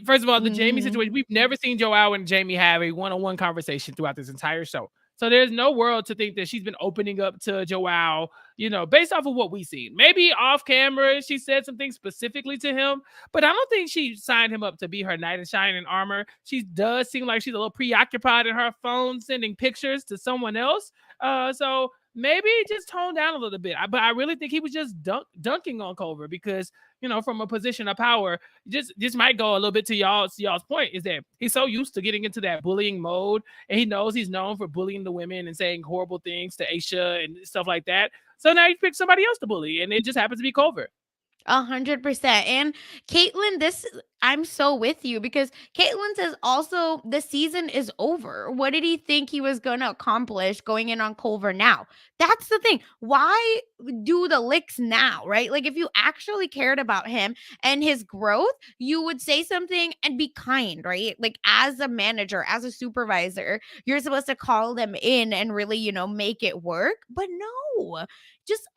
first of all, the Jamie situation, we've never seen Joelle and Jamie have a one-on-one conversation throughout this entire show. So there's no world to think that she's been opening up to Joelle, based off of what we've seen. Maybe off camera, she said something specifically to him, but I don't think she signed him up to be her knight in shining armor. She does seem like she's a little preoccupied in her phone, sending pictures to someone else. So maybe just tone down a little bit. But I really think he was just dunking on Culver because, from a position of power, this might go a little bit to y'all's point, is that he's so used to getting into that bullying mode, and he knows he's known for bullying the women and saying horrible things to Aisha and stuff like that. So now he picked somebody else to bully, and it just happens to be Culver. 100%. And Caitlyn, I'm so with you because Caitlin says also the season is over. What did he think he was going to accomplish going in on Culver now? That's the thing. Why do the licks now, right? Like, if you actually cared about him and his growth, you would say something and be kind, right? Like, as a manager, as a supervisor, you're supposed to call them in and really, make it work. But no, just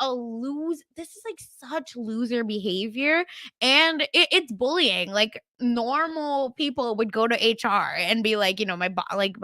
this is like such loser behavior, and it's bullying. Like, normal people would go to HR and be like, my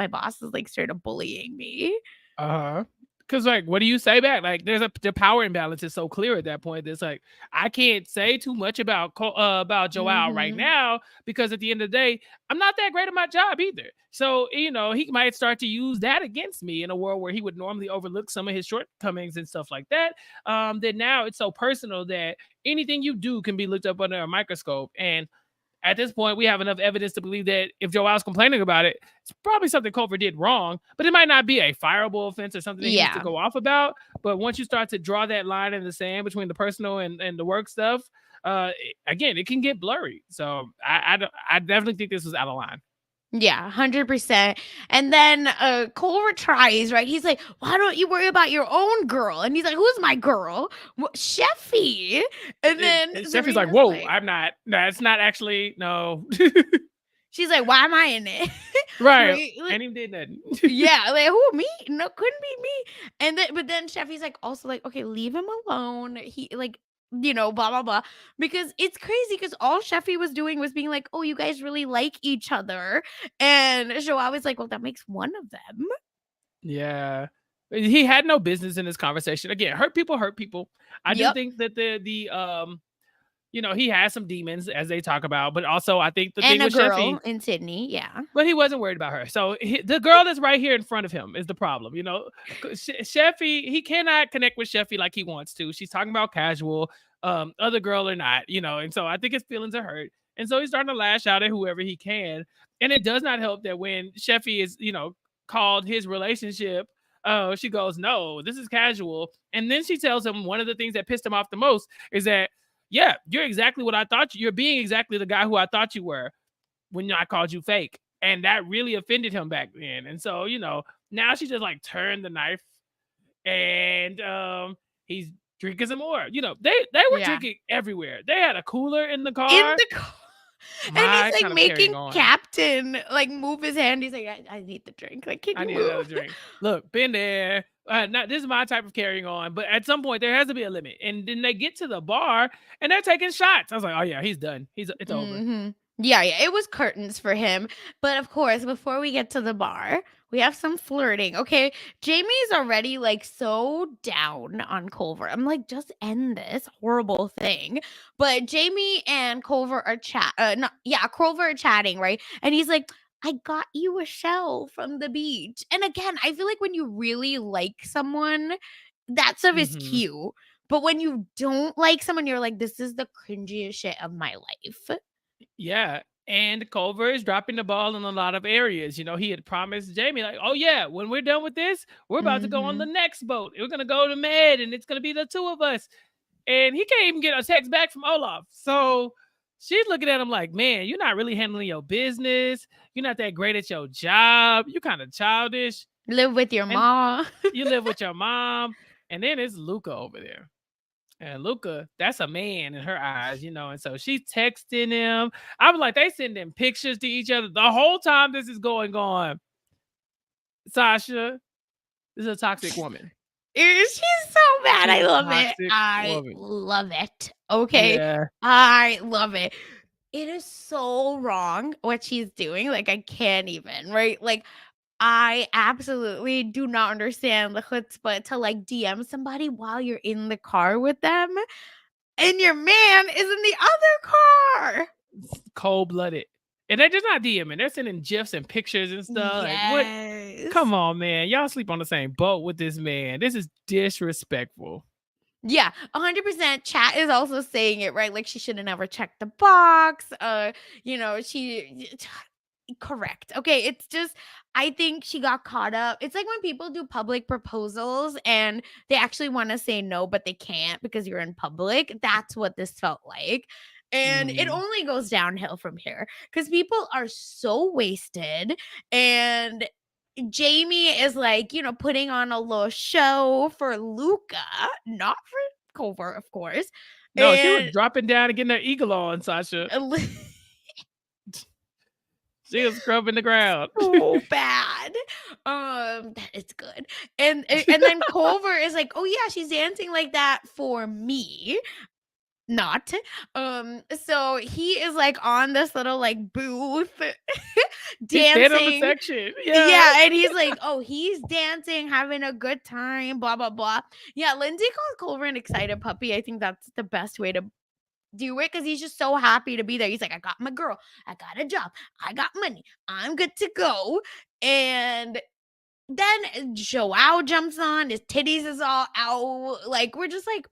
boss is like straight up bullying me. Uh-huh. Because, like, what do you say back? Like, the power imbalance is so clear at that point. It's like, I can't say too much about Joao right Mhm. now, because at the end of the day, I'm not that great at my job either. So, he might start to use that against me in a world where he would normally overlook some of his shortcomings and stuff like that. Then now it's so personal that anything you do can be looked up under a microscope. And at this point, we have enough evidence to believe that if Joel's complaining about it, it's probably something Culver did wrong, but it might not be a fireable offense or something that he needs to Yeah. go off about. But once you start to draw that line in the sand between the personal and the work stuff, again, it can get blurry. So I definitely think this was out of line. Yeah, 100%. And then Culver tries, right? He's like, "Why don't you worry about your own girl?" And he's like, "Who's my girl?" Sheffy. And then Steffi's like, Serena's "Whoa, like, I'm not. No, it's not actually. No." she's like, "Why am I in it?" Right. Right? And he did nothing. Yeah, like, who, me? No, couldn't be me. And then, but then Sheffy's like, also like, okay, leave him alone. He like, blah blah blah. Because it's crazy. Because all Sheffy was doing was being like, oh, you guys really like each other, and Joao was like, well, that makes one of them. Yeah. He had no business in this conversation. Again, hurt people hurt people. I do Yep. think that he has some demons, as they talk about, but also I think the thing And a with Sheffy, girl in Sydney, yeah. but he wasn't worried about her. So the girl that's right here in front of him is the problem. Sheffy, he cannot connect with Sheffy like he wants to. She's talking about casual, other girl or not, and so I think his feelings are hurt. And so he's starting to lash out at whoever he can. And it does not help that when Sheffy is, called his relationship, she goes, "No, this is casual." And then she tells him one of the things that pissed him off the most is that, yeah, you're exactly what I thought you're being exactly the guy who I thought you were when I called you fake. And that really offended him back then. And so, now she just like turned the knife, and he's drinking some more. They were Yeah. drinking everywhere. They had a cooler in the In car. the car. And My he's like kind of carrying making on. Captain like move his hand. He's like, I need the drink. Like, can I you need another move? drink. Look, been there. Not this is my type of carrying on, but at some point there has to be a limit. And then they get to the bar and they're taking shots. I was like, oh yeah, he's done. It's over. Mhm. Yeah, yeah, it was curtains for him. But of course, before we get to the bar, we have some flirting. Okay, Jamie's already like so down on Culver. I'm like, just end this horrible thing. But Jamie and Culver are no, yeah, Culver are chatting, right? And he's like, I got you a shell from the beach. And again, I feel like when you really like someone, that stuff is Hmm. cute. But when you don't like someone, you're like, this is the cringiest shit of my life. Yeah. And Culver is dropping the ball in a lot of areas. He had promised Jamie, like, oh yeah, when we're done with this, we're about to go on the Mhm. next boat. We're gonna go to Med, and it's gonna be the two of us. And he can't even get a text back from Olaf. So she's looking at him like, man, you're not really handling your business. You're not that great at your job. You're kind of childish. Live with your And mom. you live with your mom. And then it's Luca over there. And Luca, that's a man in her eyes, and so she's texting him. I'm like, they sending pictures to each other the whole time this is going on. Sasha, this is a toxic woman. She's so bad. She's I a love it. toxic I woman. love it. Okay. Yeah. I love it. It is so wrong what she's doing. Like, I can't even, right? Like, I absolutely do not understand the chutzpah to like DM somebody while you're in the car with them and your man is in the other car. Cold blooded. And they're just not DMing. They're sending GIFs and pictures and stuff. Like, what? Yes. Come on, man. Y'all sleep on the same boat with this man. This is disrespectful. Yeah, 100%. Chat is also saying it, right? Like, she should have never checked the box. She correct. Okay, it's just I think she got caught up. It's like when people do public proposals and they actually want to say no, but they can't because you're in public. That's what this felt like. And it only goes downhill from here because people are so wasted. And Jamie is like, putting on a little show for Luca, not for Culver, of course. No, she was dropping down and getting her eagle on, Sasha. She was scrubbing the ground. So bad. It's good. And then Culver is like, oh yeah, she's dancing like that for me. Not. So he is like on this little like booth dancing on the section. Yeah, and he's like, oh, he's dancing, having a good time, blah blah blah. Yeah, Lindsay calls Culver an excited puppy. I think that's the best way to do it because he's just so happy to be there. He's like, I got my girl, I got a job, I got money, I'm good to go. And then Joao jumps on, his titties is all out. Like, we're just like,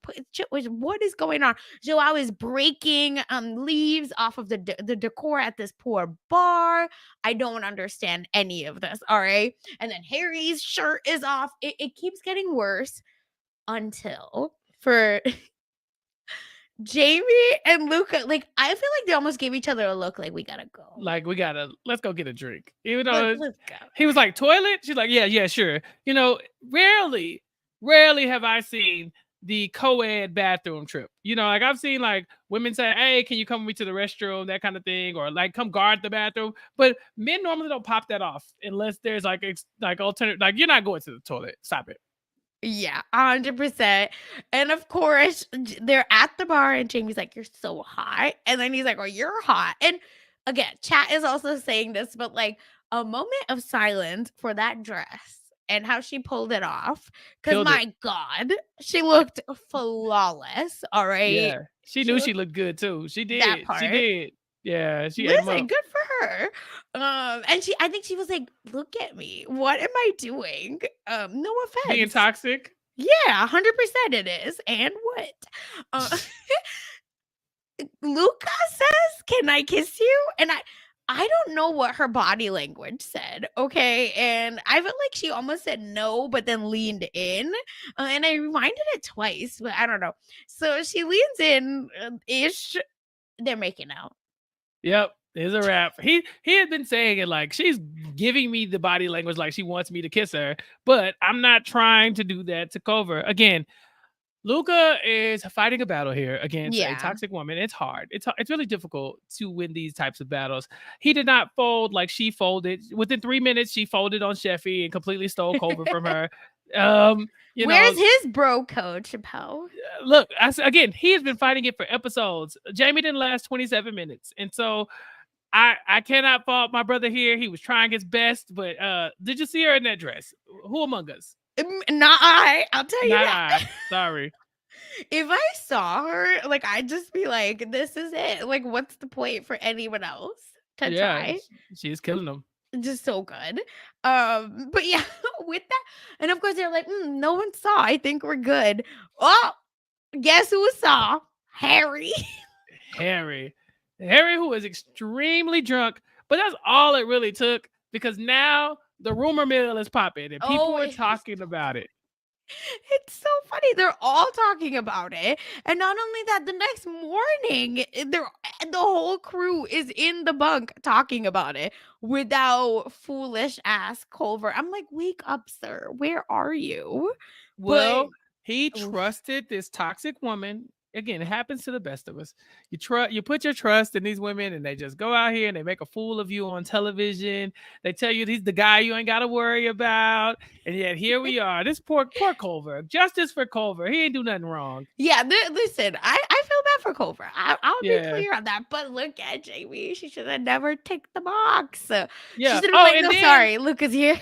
what is going on? Joao is breaking leaves off of the decor at this poor bar. I don't understand any of this, all right? And then Harry's shirt is off. It keeps getting worse until for Jamie and Luca, like, I feel like they almost gave each other a look like, we gotta go. Like, let's go get a drink. Even though let's go. He was like, toilet? She's like, yeah, sure. Rarely have I seen the co-ed bathroom trip. Like I've seen like women say, hey, can you come with me to the restroom? That kind of thing. Or like come guard the bathroom. But men normally don't pop that off unless there's like alternative, like you're not going to the toilet. Stop it. Yeah, 100%. And of course, they're at the bar and Jamie's like, you're so hot. And then he's like, oh, you're hot. And again, chat is also saying this, but like a moment of silence for that dress and how she pulled it off. Because my God, she looked flawless. All right. Yeah, she knew she looked good too. She did. That part. She did. Yeah, Listen, good for her. And I think she was like, look at me. What am I doing? No offense. Being toxic? Yeah, 100% it is. And what? Luca says, can I kiss you? And I don't know what her body language said, okay? And I felt like she almost said no, but then leaned in. And I reminded it twice, but I don't know. So she leans in-ish. They're making out. Yep, it's a wrap. He had been saying it like, she's giving me the body language like she wants me to kiss her, but I'm not trying to do that to Culver. Again, Luca is fighting a battle here against a toxic woman. It's hard. It's really difficult to win these types of battles. He did not fold like she folded. Within 3 minutes, she folded on Sheffy and completely stole Culver from her. Where's his bro code, Chappell? Look, again, he has been fighting it for episodes. Jamie didn't last 27 minutes. And so I cannot fault my brother here. He was trying his best, but did you see her in that dress? Who among us? Not I. I'll tell you that. Sorry. If I saw her, like, I'd just be like, this is it. Like, what's the point for anyone else to try? She's killing them. Just so good. But yeah, with that, and of course they're like, no one saw. I think we're good. Oh, guess who saw? Harry. Harry, who is extremely drunk, but that's all it really took because now the rumor mill is popping and people are talking about it. It's so funny. They're all talking about it. And not only that, the next morning, the whole crew is in the bunk talking about it without foolish ass Culver. I'm like, wake up, sir. Where are you? Well, he trusted this toxic woman. Again, it happens to the best of us. You put your trust in these women and they just go out here and they make a fool of you on television. They tell you he's the guy you ain't got to worry about. And yet here we are. This poor Culver. Justice for Culver. He ain't do nothing wrong. Yeah, listen, I feel bad for Culver. I'll be clear on that. But look at Jamie. She should have never ticked the box. Yeah. She should have been like, sorry, Luca's here.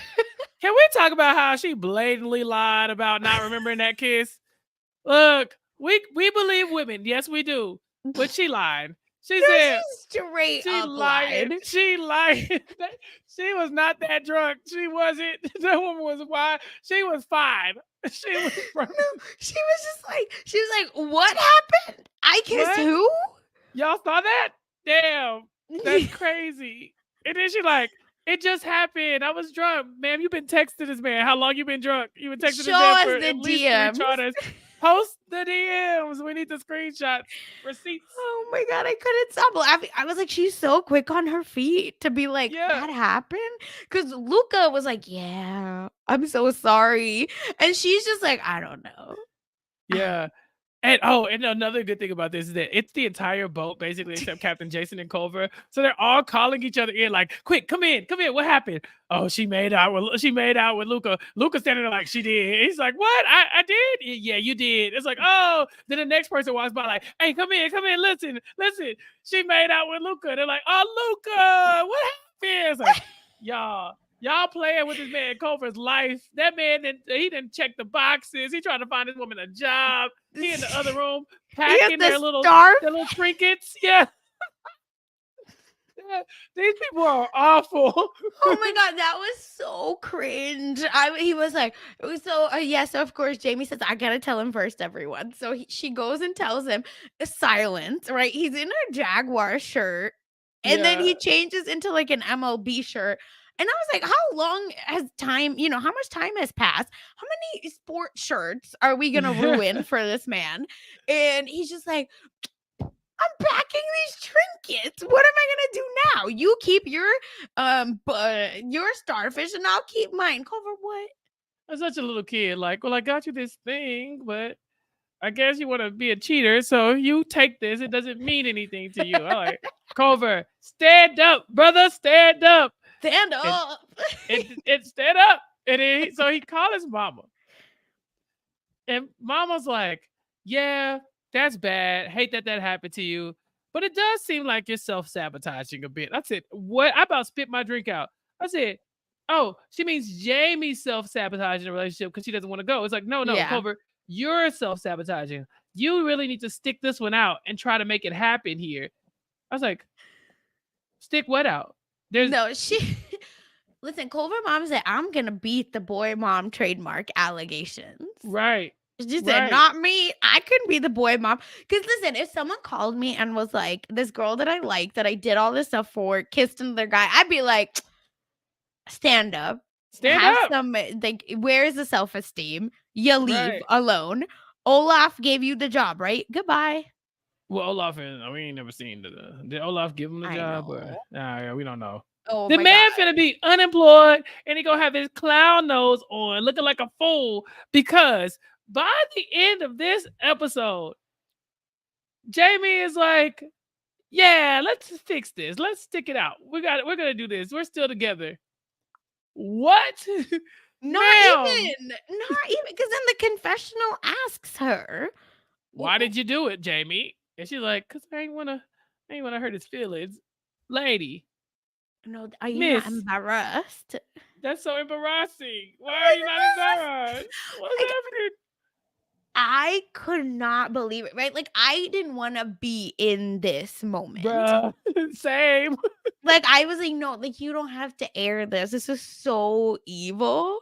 Can we talk about how she blatantly lied about not remembering that kiss? Look. We believe women, yes we do, but she lied. She said straight up lied. She lied. She was not that drunk. She wasn't. That woman was wild. She was fine. She was just like, what happened? I kissed who? Y'all saw that? Damn, that's crazy. And then she like, it just happened. I was drunk, ma'am. You've been texting this man. How long you been drunk? You been texting this man for at least 3 charters. Post the DMs. We need the screenshots, receipts. Oh my God, I couldn't stop laughing. I was like, she's so quick on her feet to be like, Yeah. that happened? Because Luca was like, yeah, I'm so sorry. And she's just like, I don't know. Yeah. And another good thing about this is that it's the entire boat, basically, except Captain Jason and Culver. So they're all calling each other in, like, quick, come in. What happened? Oh, she made out with Luca. Luca standing there like, she did. He's like, what? I did? Yeah, you did. It's like, oh. Then the next person walks by like, hey, come in, listen. She made out with Luca. They're like, oh, Luca, what happened? It's like, y'all playing with this man Culver's life. That man, he didn't check the boxes. He trying to find this woman a job. He in the other room packing their little trinkets. Yeah. These people are awful. Oh my God, that was so cringe. He was like, so of course Jamie says, I gotta tell him first, everyone. So she goes and tells him, silence, right? He's in a Jaguar shirt. And then he changes into like an MLB shirt. And I was like, how long has time, how much time has passed? How many sport shirts are we going to ruin for this man? And he's just like, I'm packing these trinkets. What am I going to do now? You keep your starfish and I'll keep mine. Culver, what? I'm such a little kid. Like, well, I got you this thing, but I guess you want to be a cheater, so you take this. It doesn't mean anything to you. I'm like, Culver, stand up, brother, stand up. Stand up. And stand up. And so he called his mama. And mama's like, yeah, that's bad. Hate that happened to you. But it does seem like you're self-sabotaging a bit. I said, what? I about spit my drink out. I said, oh, she means Jamie's self-sabotaging the relationship because she doesn't want to go. It's like, no, Culver, you're self-sabotaging. You really need to stick this one out and try to make it happen here. I was like, stick what out? Listen, Culver mom said, I'm going to beat the boy mom trademark allegations. Right. She said, not me. I couldn't be the boy mom. Because listen, if someone called me and was like, this girl that I like, that I did all this stuff for, kissed another guy, I'd be like, stand up. Stand up. Like, where is the self-esteem? You leave alone. Olaf gave you the job, right? Goodbye. Well, Olaf, we ain't never seen did Olaf give him the job? Or, we don't know. Oh, the man finna be unemployed and he gonna have his clown nose on, looking like a fool, because by the end of this episode, Jamie is like, yeah, let's fix this. Let's stick it out. We're gonna do this. We're still together. What? Not even because then the confessional asks her, why did you do it, Jamie? And she's like, because I ain't wanna hurt his feelings. Lady. No, are you not embarrassed? That's so embarrassing. Why are you not embarrassed? What's happening? I could not believe it, right? Like, I didn't want to be in this moment. Bruh, same. Like, I was like, no, like, you don't have to air this. This is so evil.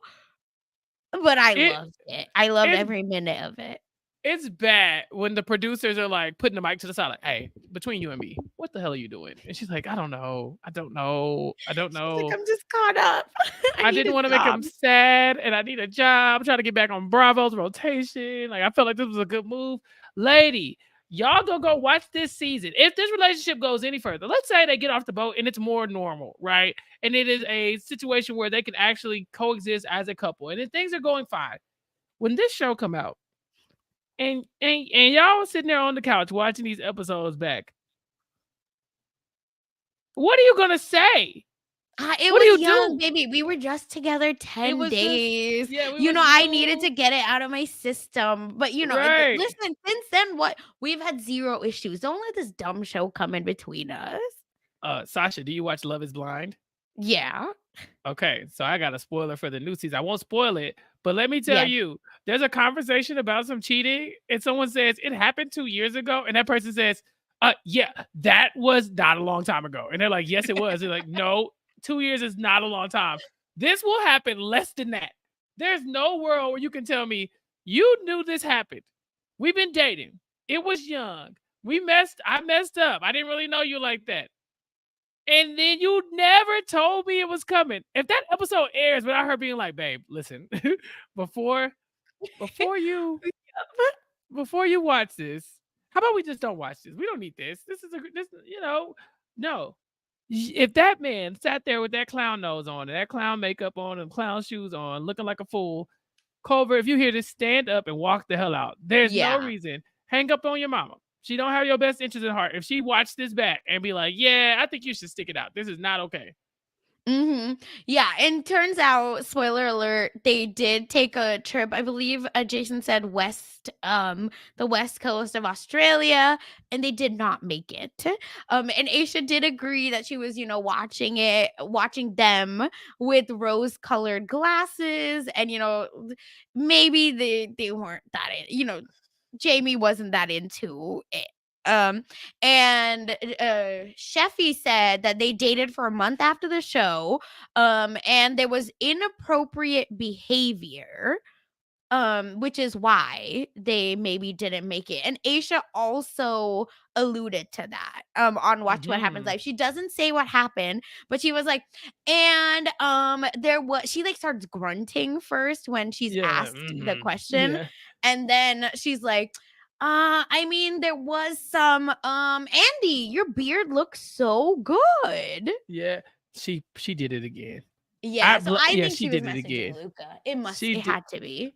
But I loved it. I loved every minute of it. It's bad when the producers are like putting the mic to the side, like, hey, between you and me, what the hell are you doing? And she's like, I don't know. She's like, I'm just caught up. I didn't want to make him sad, and I need a job. I'm trying to get back on Bravo's rotation. Like, I felt like this was a good move. Lady, y'all go watch this season. If this relationship goes any further, let's say they get off the boat and it's more normal, right? And it is a situation where they can actually coexist as a couple, and then things are going fine. When this show come out, and y'all sitting there on the couch watching these episodes back, what are you gonna say? It was young, baby. We were just together 10 days. I needed to get it out of my system. But listen, since then, we've had zero issues. Don't let this dumb show come in between us. Sasha, do you watch Love is Blind? Yeah. Okay, so I got a spoiler for the new season. I won't spoil it, but let me tell you, there's a conversation about some cheating, and someone says it happened 2 years ago, and that person says, yeah, that was not a long time ago. And they're like, yes, it was. They're like, no, 2 years is not a long time. This will happen less than that. There's no world where you can tell me you knew this happened. We've been dating. It was young. I messed up. I didn't really know you like that. And then you never told me it was coming. If that episode airs without her being like, babe, listen, before you before you watch this, how about we just don't watch this? We don't need this. No. If that man sat there with that clown nose on and that clown makeup on and clown shoes on, looking like a fool, Culver, if you hear this, stand up and walk the hell out. There's no Yeah. reason. Hang up on your mama. She don't have your best interest at heart. If she watched this back and be like, yeah, I think you should stick it out. This is not okay. Yeah, and turns out, spoiler alert, they did take a trip. I believe Jason said the west coast of Australia, and they did not make it. And Aisha did agree that she was, watching them with rose-colored glasses, and maybe they weren't that Jamie wasn't that into it. And Sheffy said that they dated for a month after the show, and there was inappropriate behavior, which is why they maybe didn't make it. And Aisha also alluded to that on Watch What Happens Live. She doesn't say what happened, but she was like, and she like starts grunting first when she's asked the question, and then she's like, I mean, there was some Andy, your beard looks so good. Yeah, she did it again. Yeah, so I think she was did it messaging again. Luca. It had to be.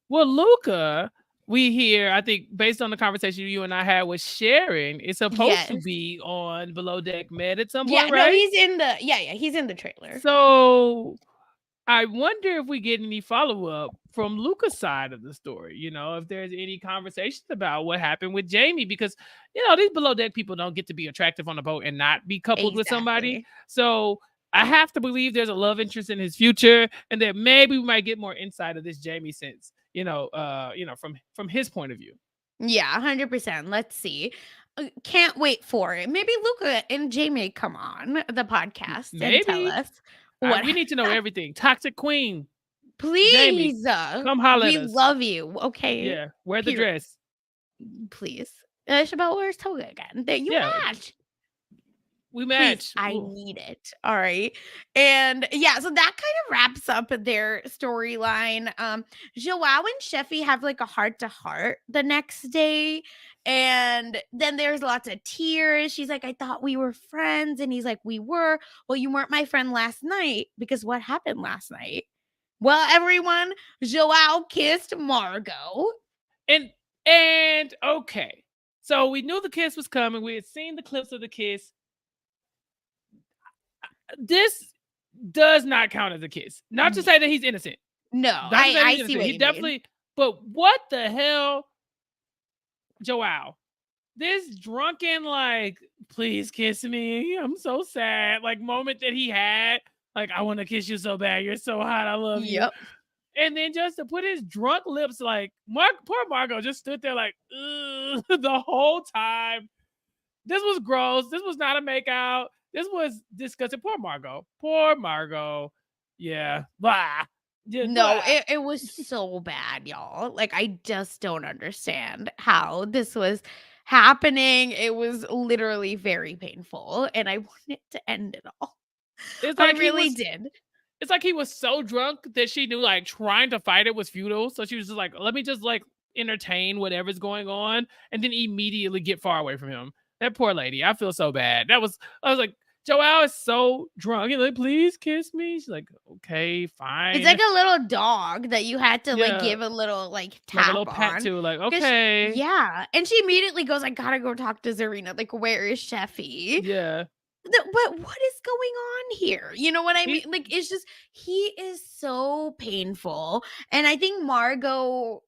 Well, Luca, we hear, I think, based on the conversation you and I had with Sharon, it's supposed to be on Below Deck Med at some point, right? No, he's in the trailer. So I wonder if we get any follow-up from Luca's side of the story, if there's any conversations about what happened with Jamie, because, these Below Deck people don't get to be attractive on a boat and not be coupled with somebody. So I have to believe there's a love interest in his future, and that maybe we might get more insight of this Jamie sense, from his point of view. Yeah, 100%. Let's see. Can't wait for it. Maybe Luca and Jamie come on the podcast and tell us what we need to know everything. Toxic Queen, please, Jamie, come holler at us. We love you. Okay. Yeah, wear the dress, please. Chappell wears toga again. Match. We match. Please, I need it. All right. And yeah, so that kind of wraps up their storyline. Joao and Sheffy have like a heart-to-heart the next day. And then there's lots of tears. She's like, I thought we were friends. And he's like, we were. Well, you weren't my friend last night, because what happened last night? Well, everyone, Joao kissed Margot. And okay. So we knew the kiss was coming. We had seen the clips of the kiss. This does not count as a kiss. Not to say that he's innocent. No, I see what he definitely mean. But what the hell, Joao? This drunken, like, please kiss me, I'm so sad, like, moment that he had, like, I want to kiss you so bad, you're so hot, I love you. And then just to put his drunk lips, like, poor Margot just stood there like, the whole time. This was gross. This was not a makeout. This was disgusting. Poor Margot. Yeah. Blah. No, it was so bad, y'all. Like, I just don't understand how this was happening. It was literally very painful, and I wanted it to end it all. It's like I really did. It's like he was so drunk that she knew, like, trying to fight it was futile. So she was just like, let me just, like, entertain whatever's going on and then immediately get far away from him. That poor lady. I feel so bad. I was like, Joao is so drunk. He's like, please kiss me. She's like, okay, fine. It's like a little dog that you had to like give a little like tap, like a little pet to, like, okay. Yeah. And she immediately goes, I gotta go talk to Zarina. Like, where is Sheffy? Yeah. But what is going on here? You know what I mean? Like, it's just, he is so painful. And I think Margot,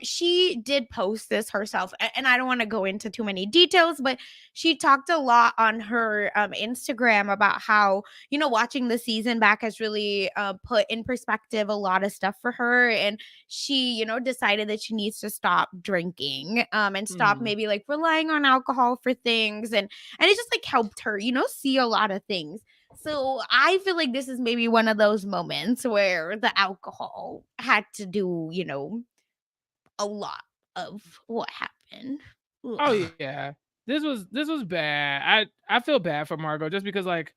she did post this herself, and I don't want to go into too many details, but she talked a lot on her Instagram about how, watching the season back has really put in perspective a lot of stuff for her, and she, decided that she needs to stop drinking and stop maybe like relying on alcohol for things, and it just like helped her, see a lot of things. So I feel like this is maybe one of those moments where the alcohol had to do, a lot of what happened. Ugh. Oh yeah, this was bad. I feel bad for Margot just because, like,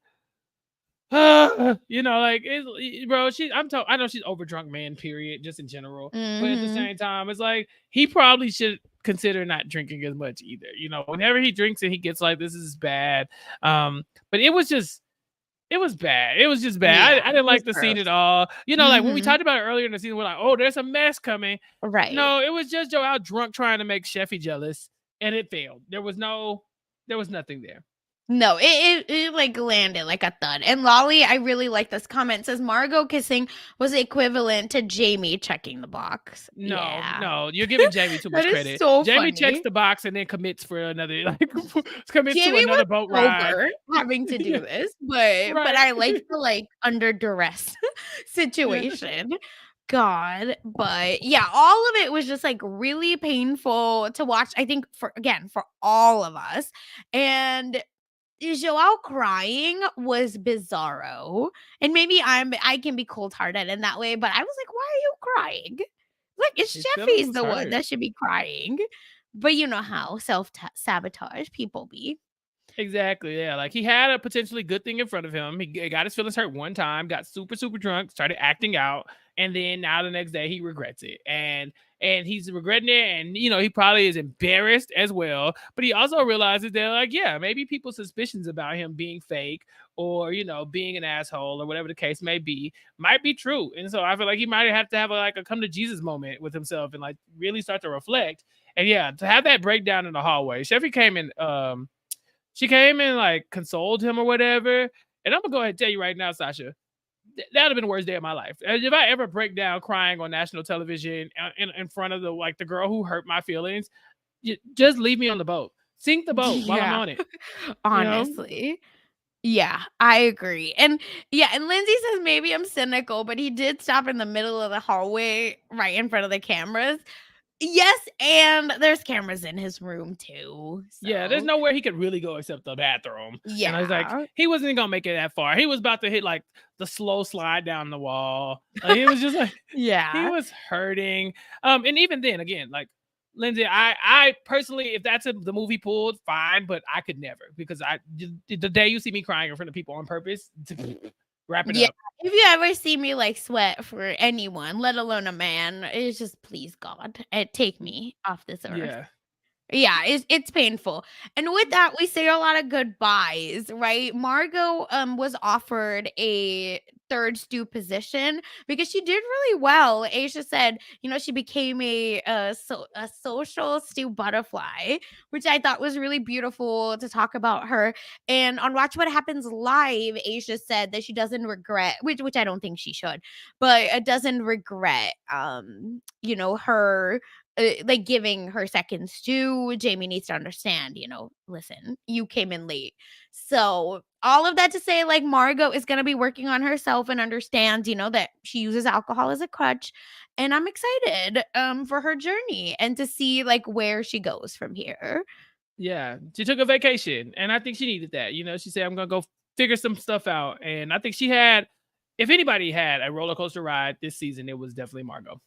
like, bro, I know she's over drunk man, period, just in general. But at the same time, it's like he probably should consider not drinking as much either. You know, whenever he drinks and he gets like, this is bad. But it was just bad. It was just bad. Yeah, I didn't it was like the scene gross. at all. You know, like when we Mhm. talked about it earlier in the season, we're like, oh, there's a mess coming. Right. No, it was just Joel drunk trying to make Sheffy jealous, and it failed. There was nothing there. No, it like landed like a thud. And Lolly, I really like this comment. It says Margot kissing was equivalent to Jamie checking the box. Yeah. No, you're giving Jamie too That much is credit. so Jamie checks funny. the box and then commits for another, like, commits to Jamie was another boat ride. sober having to do Yeah, this, but right. I like the, like, under duress Yeah. situation. God, but yeah, all of it was just, like, really painful to watch, I think for all of us, and Joelle crying was bizarro, and maybe I can be cold-hearted in that way, but I was like, "Why are you crying?" Like, it's His Jeffy's feelings the one hurt. that should be crying, but you know how sabotage people be. Exactly. Yeah. Like he had a potentially good thing in front of him. He got his feelings hurt one time, got super, super drunk, started acting out. And then now the next day he regrets it. And he's regretting it. And you know, he probably is embarrassed as well. But he also realizes that, like, yeah, maybe people's suspicions about him being fake or, you know, being an asshole or whatever the case may be might be true. And so I feel like he might have to have a come to Jesus moment with himself and like really start to reflect. And yeah, to have that breakdown in the hallway. Sheffy came in she came and like consoled him or whatever. And I'm gonna go ahead and tell you right now, Sasha, that'd have been the worst day of my life. If I ever break down crying on national television in front of the girl who hurt my feelings, just leave me on the boat. Sink the boat while I'm Yeah, on it. You know? honestly. Yeah, I agree, and yeah, and Lindsay says, "Maybe I'm cynical," but he did stop in the middle of the hallway right in front of the cameras. Yes, and there's cameras in his room too, Yeah, there's so nowhere he could really go except the bathroom. And I was like, yeah. he wasn't gonna make it that far. He was about to hit like the slow slide down the wall. It was just like he Yeah. was hurting. And even then, again, like Lindsay, I personally, if that's the movie pulled, fine, but I could never because the day you see me crying in front of people on purpose, wrap it Yeah, up. if you ever see me, like, sweat for anyone, let alone a man, it's just, "Please, God, take me off this earth." Yeah. Yeah, it's painful. And with that, we say a lot of goodbyes, right? Margot was offered a third stew position because she did really well. Aisha said, you know, she became a social stew butterfly, which I thought was really beautiful to talk about her. And on Watch What Happens Live, Aisha said that she doesn't regret, which I don't think she should, but doesn't regret you know, her like giving her seconds to Jamie needs to understand, you know, listen, you came in late. So, all of that to say, like, Margot is going to be working on herself and understands, you know, that she uses alcohol as a crutch. And I'm excited for her journey and to see like where she goes from here. Yeah. She took a vacation and I think she needed that. You know, she said, I'm gonna go figure some stuff out. And I think she had, if anybody had a roller coaster ride this season, it was definitely Margot.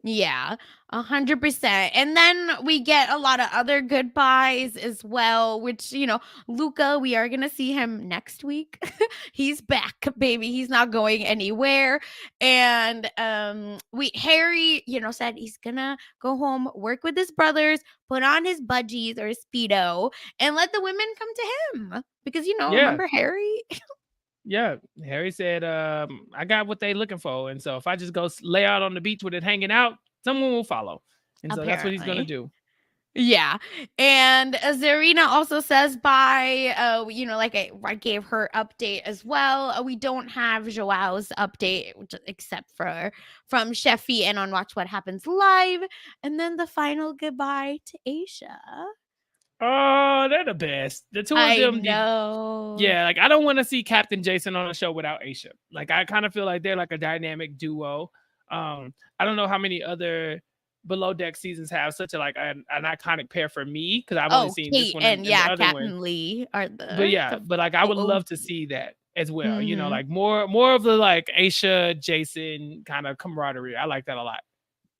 Yeah, 100%. And then we get a lot of other goodbyes as well, which, you know, Luca, we are going to see him next week. He's back, baby. He's not going anywhere. And Harry, you know, said he's going to go home, work with his brothers, put on his budgies or his speedo and let the women come to him. Because, you know, Yeah. remember Harry? Yeah. Harry said, I got what they looking for. And so if I just go lay out on the beach with it hanging out, someone will follow. And so that's what he's gonna Apparently. do. Yeah, and Zarina also says bye. You know, like I gave her update as well. We don't have Joao's update except for from Sheffy and on Watch What Happens Live, and then the final goodbye to Aisha. Oh, they're the best. The two of I them need. know. Yeah, like I don't want to see Captain Jason on a show without Aisha. Like I kind of feel like they're like a dynamic duo. I don't know how many other below deck seasons have such a like an iconic pair for me because I've only Oh, seen this Kate one and and the yeah, other one. Captain Lee are But yeah, the but like I would love to OG. see that as well. You know, Mhm. like more of the like Aisha Jason kind of camaraderie. I like that a lot.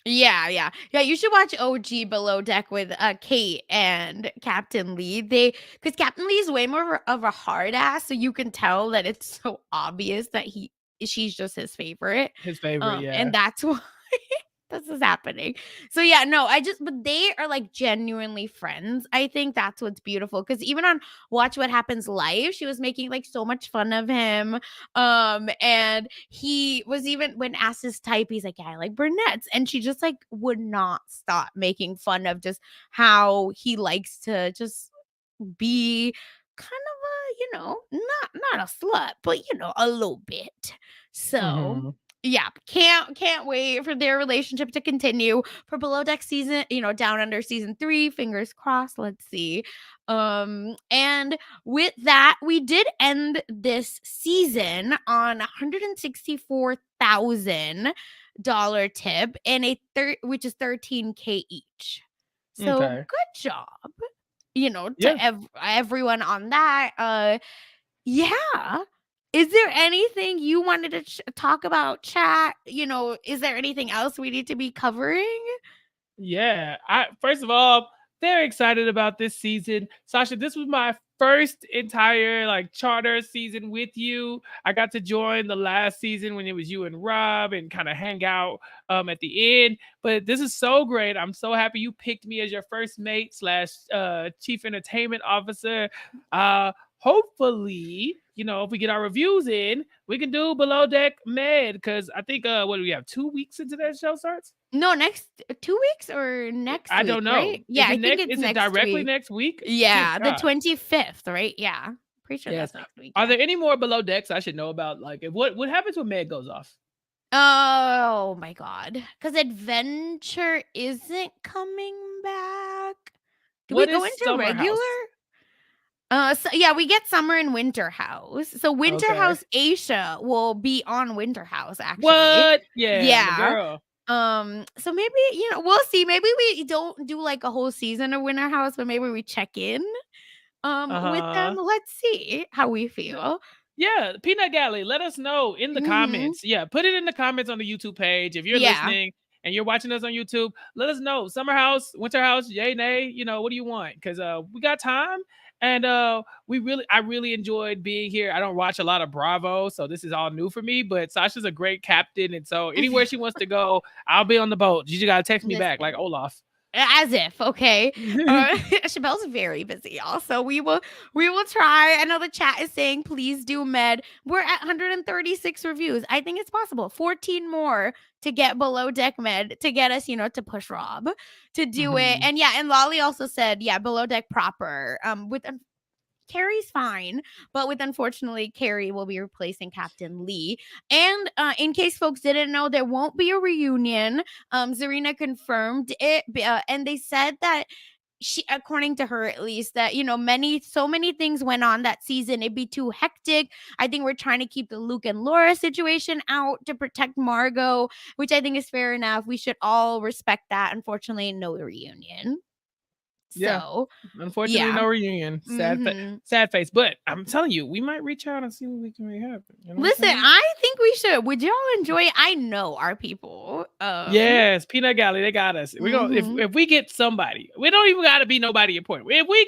Yeah, yeah. Yeah, you should watch OG Below Deck with, Kate and Captain Lee. Because Captain Lee is way more of a hard ass, so you can tell that it's so obvious that she's just his favorite. His favorite, yeah. And that's why this is happening. So yeah, no, but they are like genuinely friends. I think that's what's beautiful because even on Watch What Happens Live, she was making like so much fun of him. And he was even when asked his type, he's like, yeah, I like brunettes, and she just like would not stop making fun of just how he likes to just be kind of not a slut, but a little bit. So Mm-hmm. yeah, can't wait for their relationship to continue for Below Deck season, Down Under season 3. Fingers crossed. Let's see. And with that, we did end this season on $164,000 tip and which is $13K each. So Okay. good job, Yeah. to everyone on that. Yeah. Is there anything you wanted to talk about, chat? Is there anything else we need to be covering? Yeah. I first of all, very excited about this season. Sasha, this was my first entire like charter season with you. I got to join the last season when it was you and Rob and kind of hang out at the end. But this is so great. I'm so happy you picked me as your first mate slash chief entertainment officer. Hopefully, if we get our reviews in, we can do Below Deck Med because I think what do we have 2 weeks into that show starts? No, next 2 weeks or next I week, don't right? know. Yeah, Is it I think next? it's Is it next directly week. next week? Good Yeah, the God. 25th, right? Yeah. Pretty sure Yes. that's next week. Are Yeah. there any more below decks I should know about? Like, what happens when Meg goes off? Oh my god. Because Adventure isn't coming back. Do we What go is into Summer regular? House? So yeah, we get Summer and Winter House. So Winter Okay. House Aisha will be on Winter House actually. What? Yeah, my Yeah. girl. So maybe, we'll see. Maybe we don't do like a whole season of Winter House, but maybe we check in with them. Uh-huh. Let's see how we feel. Yeah, Peanut Gallery, let us know in the Mhm. comments. Yeah, put it in the comments on the YouTube page. If you're Yeah. listening and you're watching us on YouTube, let us know. Summer House, Winter House, yay, nay, what do you want? Because we got time. And I really enjoyed being here. I don't watch a lot of Bravo, so this is all new for me. But Sasha's a great captain, and so anywhere she wants to go, I'll be on the boat. You just gotta text me back like Listen. Olaf. As if, okay. Chappelle's very busy, y'all. So we will try. I know the chat is saying please do Med. We're at 136 reviews. I think it's possible. 14 more to get Below Deck Med to get us, to push Rob to do it. And yeah, and Lolly also said, yeah, Below Deck proper. With Carrie's fine, but with unfortunately Carrie will be replacing Captain Lee. And in case folks didn't know, there won't be a reunion. Zarina confirmed it, and they said that she, according to her at least, that so many things went on that season. It'd be too hectic. I think we're trying to keep the Luke and Laura situation out to protect Margot, which I think is fair enough. We should all respect that. Unfortunately, no reunion. Yeah. So Unfortunately, yeah. no reunion. Sad face. But I'm telling you, we might reach out and see what we can make happen. Listen, I think we should. Would y'all enjoy it? I know our people. Yes, Peanut Gallery, they got us. We're gonna if we get somebody, we don't even gotta be nobody important. If we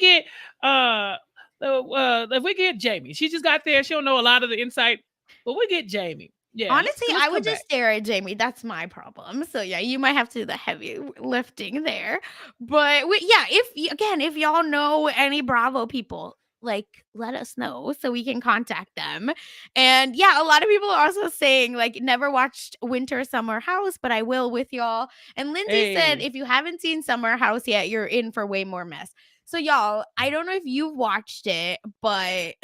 get Jamie, she just got there, she don't know a lot of the insight, but we get Jamie. Yeah, honestly, let's I would come just back. stare at Jamie. That's my problem. So yeah, you might have to do the heavy lifting there. But if y'all know any Bravo people, like let us know so we can contact them. And yeah, a lot of people are also saying like never watched Winter Summer House, but I will with y'all. And Lindsay said if you haven't seen Summer House yet, you're in for way more mess. So y'all, I don't know if you've watched it, but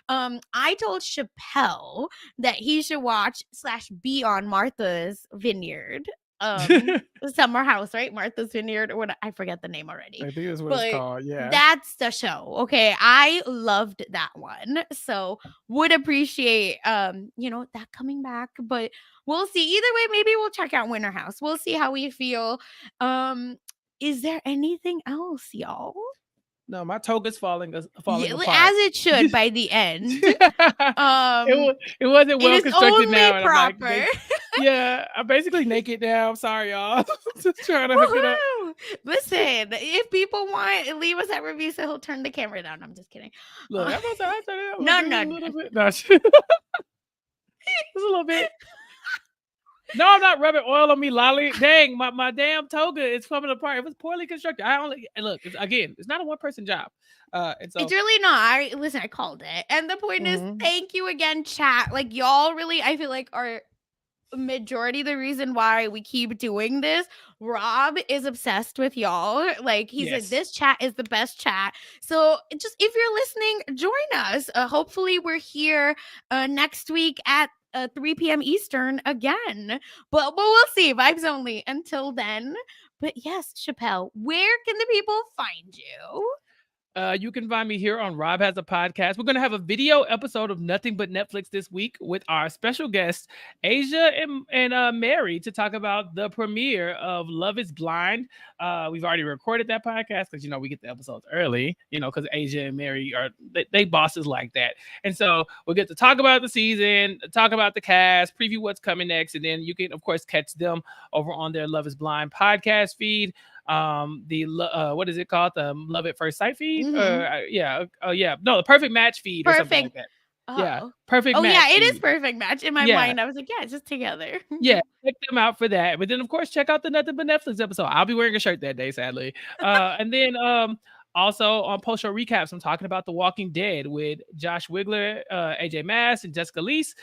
I told Chappell that he should watch / be on Martha's Vineyard. Summer House, right? Martha's Vineyard, or what? I forget the name already. I think that's what it's called. Yeah, that's the show. Okay, I loved that one, so would appreciate that coming back. But we'll see. Either way, maybe we'll check out Winter House. We'll see how we feel. Is there anything else, y'all? No, my toga's falling apart. As it should by the end. It wasn't well constructed now. And Proper. I'm like, I'm basically naked now. I'm sorry, y'all. Just trying to hook it up. Listen, if people want, leave us that review so he'll turn the camera down. I'm just kidding. Look, I'm gonna turn it up. No. A little bit. No, just a little bit. No, I'm not rubbing oil on me, Lolly. Dang, my damn toga is coming apart. It was poorly constructed. Look. It's not a one person job. And so It's really not. I called it. And the point is, thank you again, chat. Like y'all really, I feel like are majority the reason why we keep doing this. Rob is obsessed with y'all. Like he said, this chat is the best chat. So just if you're listening, join us. Hopefully we're here next week at 3 p.m. Eastern again. But we'll see. Vibes only until then. But yes, Chappell, where can the people find you? You can find me here on Rob Has a Podcast. We're going to have a video episode of Nothing But Netflix this week with our special guests, Asia and Mary, to talk about the premiere of Love is Blind. We've already recorded that podcast because, we get the episodes early, because Asia and Mary they bosses like that. And so we'll get to talk about the season, talk about the cast, preview what's coming next. And then you can, of course, catch them over on their Love is Blind podcast feed. What is it called, the Love at First Sight feed, the Perfect Match feed or something like that. Perfect Match yeah, it is Perfect Match. In my mind I was like, yeah, it's just together. Check them out for that. But then of course check out the Nothing But Netflix episode. I'll be wearing a shirt that day, sadly. And then also on post show recaps, I'm talking about The Walking Dead with Josh Wigler, AJ Mass, and Jessica Leese.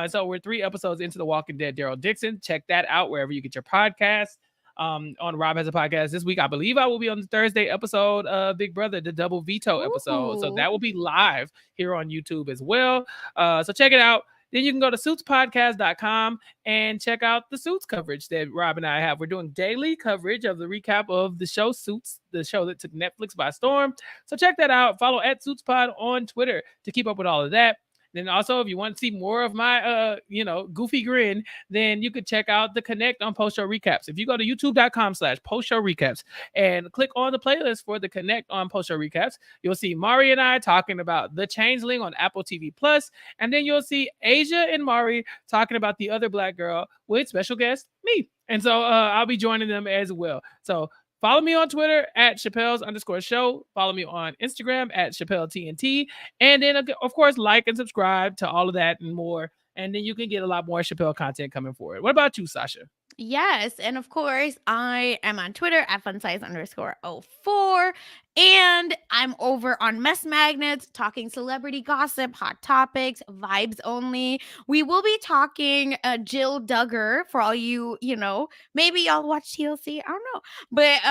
So we're 3 episodes into The Walking Dead. Daryl Dixon, check that out wherever you get your podcasts. On Rob Has a Podcast this week, I believe I will be on the Thursday episode of Big Brother, the double veto episode. So that will be live here on YouTube as well. So check it out. Then you can go to suitspodcast.com and check out the Suits coverage that Rob and I have. We're doing daily coverage of the recap of the show Suits, the show that took Netflix by storm. So check that out. Follow @SuitsPod on Twitter to keep up with all of that. Then also, if you want to see more of my, goofy grin, then you could check out the Connect on Post Show Recaps. If you go to youtube.com/Post Show Recaps and click on the playlist for the Connect on Post Show Recaps, you'll see Mari and I talking about The Changeling on Apple TV Plus, and then you'll see Asia and Mari talking about The Other Black Girl with special guest me. And so I'll be joining them as well. So follow me on Twitter @Chappelle's_show. Follow me on Instagram @ChappelleTNT. And then, of course, like and subscribe to all of that and more. And then you can get a lot more Chappelle content coming forward. What about you, Sasha? Yes. And of course, I am on Twitter @funsize_04. And I'm over on Mess Magnets, talking celebrity gossip, hot topics, vibes only. We will be talking Jill Duggar for all you, maybe y'all watch TLC. I don't know. But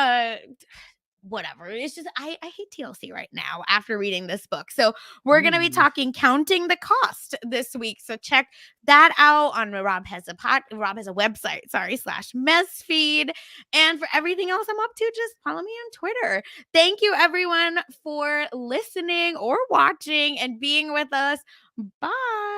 whatever. It's just I hate TLC right now after reading this book. So we're gonna be talking Counting the Cost this week. So check that out on Rob has a website, /mess feed. And for everything else I'm up to, just follow me on Twitter. Thank you everyone for listening or watching and being with us. Bye.